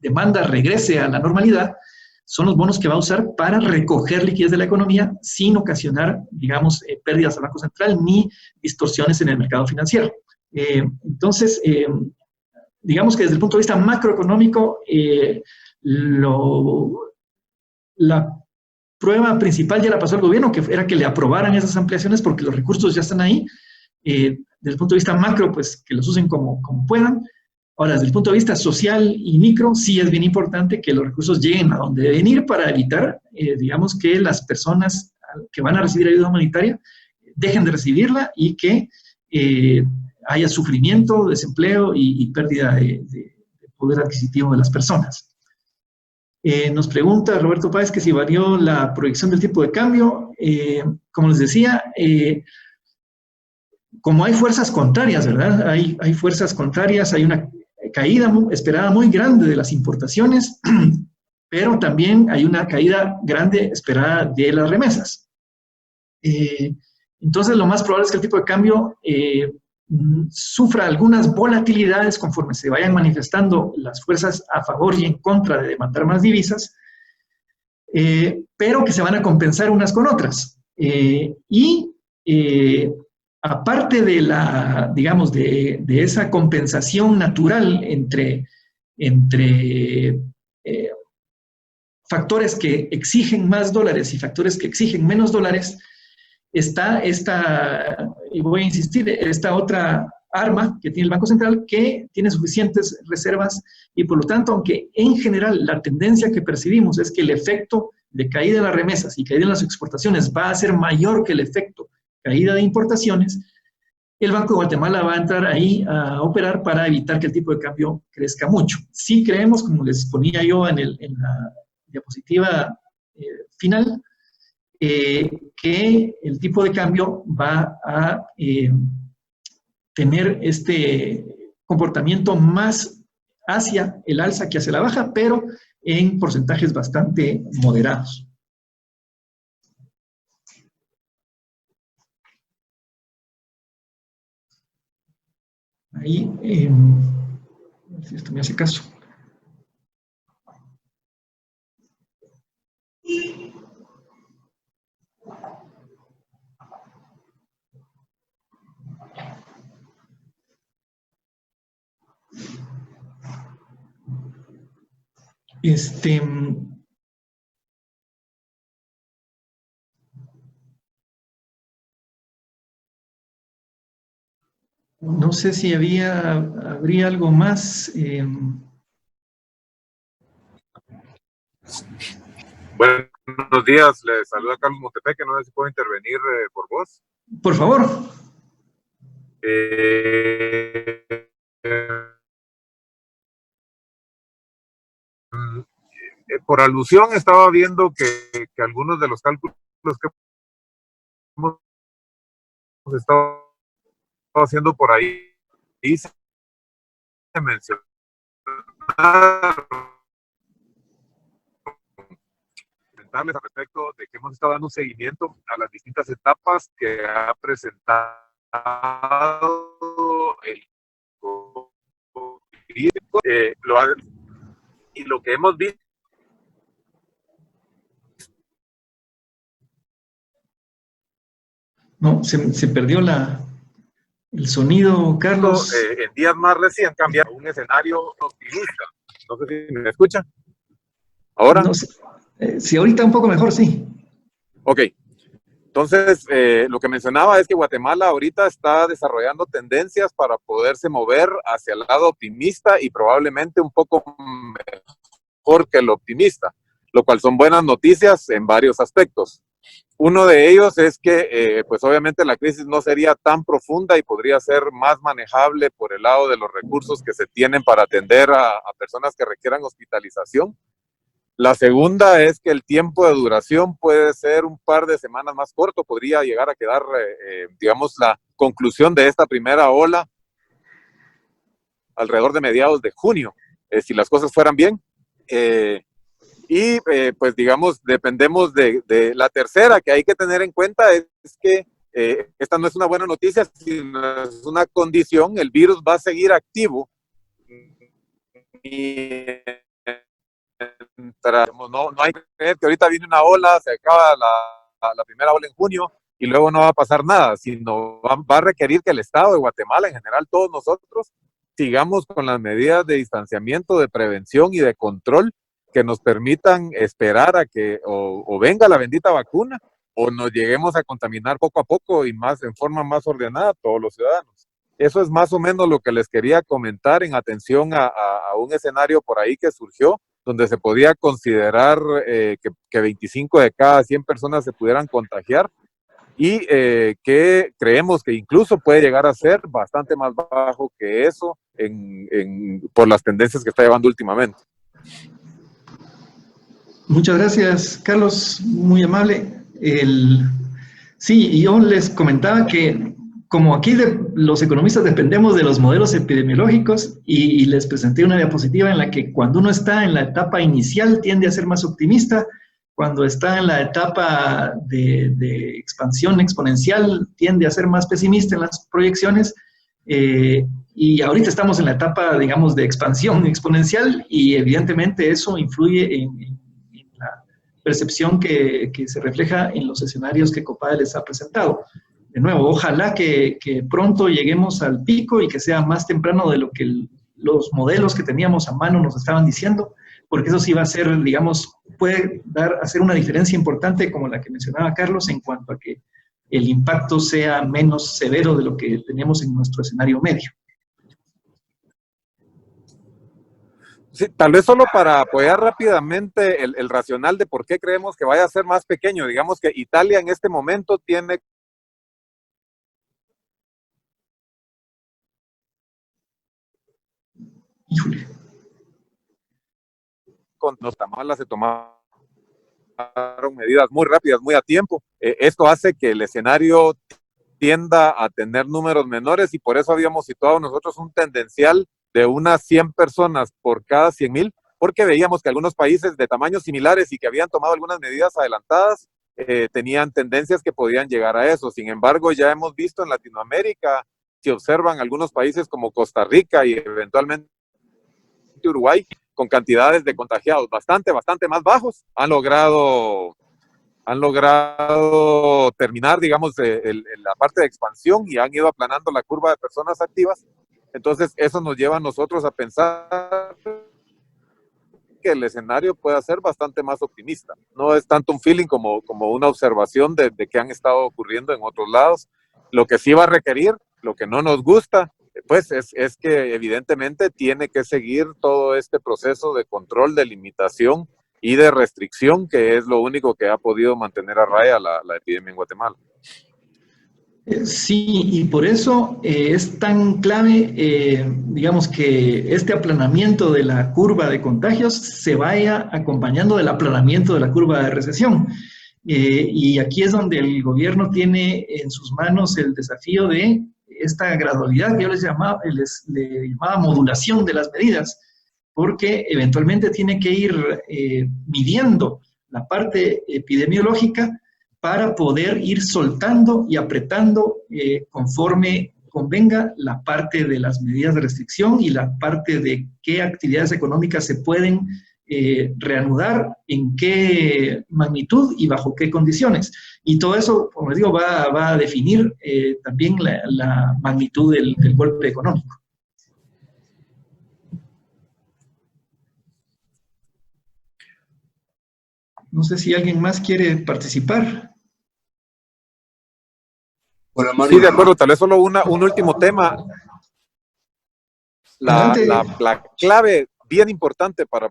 demanda regrese a la normalidad. son los bonos que va a usar para recoger liquidez de la economía sin ocasionar, digamos, pérdidas al Banco Central ni distorsiones en el mercado financiero. Entonces, digamos que desde el punto de vista macroeconómico, la prueba principal ya la pasó el gobierno, que era que le aprobaran esas ampliaciones porque los recursos ya están ahí. Desde el punto de vista macro, pues que los usen como puedan. Ahora, desde el punto de vista social y micro, sí es bien importante que los recursos lleguen a donde deben ir para evitar, digamos, que las personas que van a recibir ayuda humanitaria dejen de recibirla y que haya sufrimiento, desempleo y pérdida de poder adquisitivo de las personas. Nos pregunta Roberto Páez que si varió la proyección del tipo de cambio. Como les decía, como hay fuerzas contrarias, ¿verdad? Hay fuerzas contrarias, hay una caída esperada muy grande de las importaciones, pero también hay una caída grande esperada de las remesas. Entonces, lo más probable es que el tipo de cambio sufra algunas volatilidades conforme se vayan manifestando las fuerzas a favor y en contra de demandar más divisas, pero que se van a compensar unas con otras. Aparte de la, digamos, de esa compensación natural entre factores que exigen más dólares y factores que exigen menos dólares, está y voy a insistir, esta otra arma que tiene el Banco Central que tiene suficientes reservas y por lo tanto, aunque en general la tendencia que percibimos es que el efecto de caída de las remesas y caída en las exportaciones va a ser mayor que el efecto caída de importaciones, el Banco de Guatemala va a entrar ahí a operar para evitar que el tipo de cambio crezca mucho. Sí creemos, como les ponía yo en la diapositiva final, que el tipo de cambio va a tener este comportamiento más hacia el alza que hacia la baja, pero en porcentajes bastante moderados. Ahí, a ver si esto me hace caso. No sé si habría algo más.
Buenos días, les saluda Carlos Montepeque, no sé si puedo intervenir por vos.
Por favor.
Por alusión estaba viendo que algunos de los cálculos que hemos estado haciendo por ahí se mencionaron al respecto de que hemos estado dando un seguimiento a las distintas etapas que ha presentado el COVID, y lo que hemos visto.
No, se perdió el sonido, Carlos.
En días más recientes cambiado un escenario optimista. No sé si me escucha. ¿Ahora?
No sé. Sí, ahorita un poco mejor, sí.
Ok. Entonces, lo que mencionaba es que Guatemala ahorita está desarrollando tendencias para poderse mover hacia el lado optimista y probablemente un poco mejor que el optimista, lo cual son buenas noticias en varios aspectos. Uno de ellos es que, pues obviamente la crisis no sería tan profunda y podría ser más manejable por el lado de los recursos que se tienen para atender a personas que requieran hospitalización. La segunda es que el tiempo de duración puede ser un par de semanas más corto, podría llegar a quedar, digamos, la conclusión de esta primera ola alrededor de mediados de junio, si las cosas fueran bien. Pues digamos, dependemos de la tercera, que hay que tener en cuenta es que esta no es una buena noticia, sino es una condición, el virus va a seguir activo no hay que creer que ahorita viene una ola, se acaba la primera ola en junio y luego no va a pasar nada, sino va a requerir que el Estado de Guatemala, en general todos nosotros, sigamos con las medidas de distanciamiento, de prevención y de control que nos permitan esperar a que o venga la bendita vacuna o nos lleguemos a contaminar poco a poco y más en forma más ordenada a todos los ciudadanos. Eso es más o menos lo que les quería comentar en atención a un escenario por ahí que surgió, donde se podía considerar que 25 de cada 100 personas se pudieran contagiar y que creemos que incluso puede llegar a ser bastante más bajo que eso por las tendencias que está llevando últimamente.
Muchas gracias, Carlos, muy amable. Sí, yo les comentaba que como aquí los economistas dependemos de los modelos epidemiológicos y les presenté una diapositiva en la que cuando uno está en la etapa inicial tiende a ser más optimista, cuando está en la etapa de expansión exponencial tiende a ser más pesimista en las proyecciones, y ahorita estamos en la etapa, digamos, de expansión exponencial y evidentemente eso influye en la percepción que se refleja en los escenarios que COPADE les ha presentado. De nuevo, ojalá que pronto lleguemos al pico y que sea más temprano de lo que los modelos que teníamos a mano nos estaban diciendo, porque eso sí va a ser, digamos, puede hacer una diferencia importante como la que mencionaba Carlos en cuanto a que el impacto sea menos severo de lo que teníamos en nuestro escenario medio.
Sí, tal vez solo para apoyar rápidamente el racional de por qué creemos que vaya a ser más pequeño. Digamos que Italia en este momento tiene
Híjole.
con Guatemala se tomaron medidas muy rápidas, muy a tiempo. Esto hace que el escenario tienda a tener números menores y por eso habíamos situado nosotros un tendencial de unas 100 personas por cada 100,000, porque veíamos que algunos países de tamaños similares y que habían tomado algunas medidas adelantadas tenían tendencias que podían llegar a eso. Sin embargo, ya hemos visto en Latinoamérica, si observan algunos países como Costa Rica y eventualmente Uruguay, con cantidades de contagiados bastante más bajos, han logrado terminar, digamos, la parte de expansión y han ido aplanando la curva de personas activas. Entonces, eso nos lleva a nosotros a pensar que el escenario pueda ser bastante más optimista. No es tanto un feeling como una observación de qué han estado ocurriendo en otros lados. Lo que sí va a requerir, lo que no nos gusta, pues es que evidentemente tiene que seguir todo este proceso de control, de limitación y de restricción, que es lo único que ha podido mantener a raya la epidemia en Guatemala.
Sí, y por eso es tan clave, digamos, que este aplanamiento de la curva de contagios se vaya acompañando del aplanamiento de la curva de recesión. Y aquí es donde el gobierno tiene en sus manos el desafío de esta gradualidad que yo le llamaba modulación de las medidas, porque eventualmente tiene que ir midiendo la parte epidemiológica para poder ir soltando y apretando conforme convenga la parte de las medidas de restricción y la parte de qué actividades económicas se pueden reanudar, en qué magnitud y bajo qué condiciones. Y todo eso, como les digo, va a definir también la magnitud del golpe económico. No sé si alguien más quiere participar.
Hola, Mario.
Sí, de acuerdo, tal vez solo un último tema. La clave bien importante para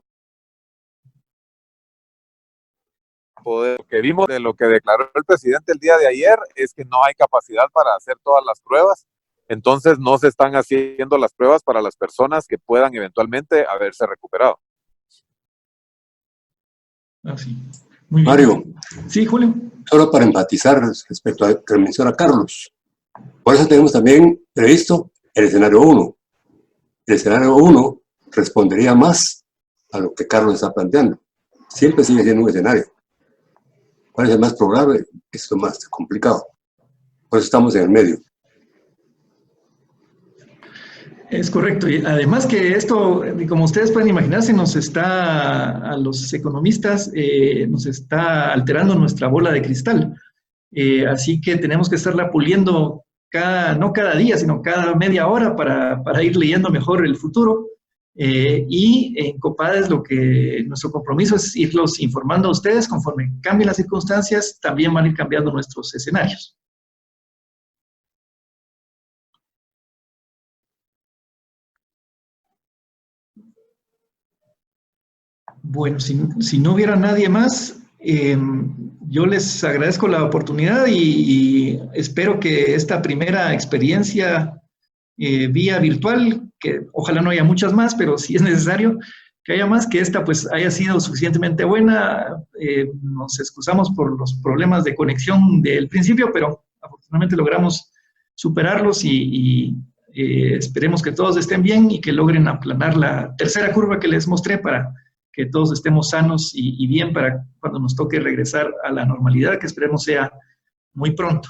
poder, lo que vimos de lo que declaró el presidente el día de ayer, es que no hay capacidad para hacer todas las pruebas. Entonces no se están haciendo las pruebas para las personas que puedan eventualmente haberse recuperado.
Sí. Muy bien.
Mario.
Sí, Julio.
Solo para empatizar respecto a lo que menciona Carlos. Por eso tenemos también previsto el escenario 1. El escenario 1 respondería más a lo que Carlos está planteando. Siempre sigue siendo un escenario. ¿Cuál es el más probable? Es lo más complicado. Por eso estamos en el medio.
Es correcto. Y además que esto, como ustedes pueden imaginarse, a los economistas, nos está alterando nuestra bola de cristal. Así que tenemos que estarla puliendo no cada día, sino cada media hora para ir leyendo mejor el futuro. Y en Copades nuestro compromiso es irlos informando a ustedes conforme cambien las circunstancias, también van a ir cambiando nuestros escenarios. Bueno, si no hubiera nadie más, yo les agradezco la oportunidad y espero que esta primera experiencia vía virtual, que ojalá no haya muchas más, pero si es necesario que haya más, que esta pues haya sido suficientemente buena. Nos excusamos por los problemas de conexión del principio, pero afortunadamente logramos superarlos y esperemos que todos estén bien y que logren aplanar la tercera curva que les mostré para que todos estemos sanos y bien para cuando nos toque regresar a la normalidad, que esperemos sea muy pronto.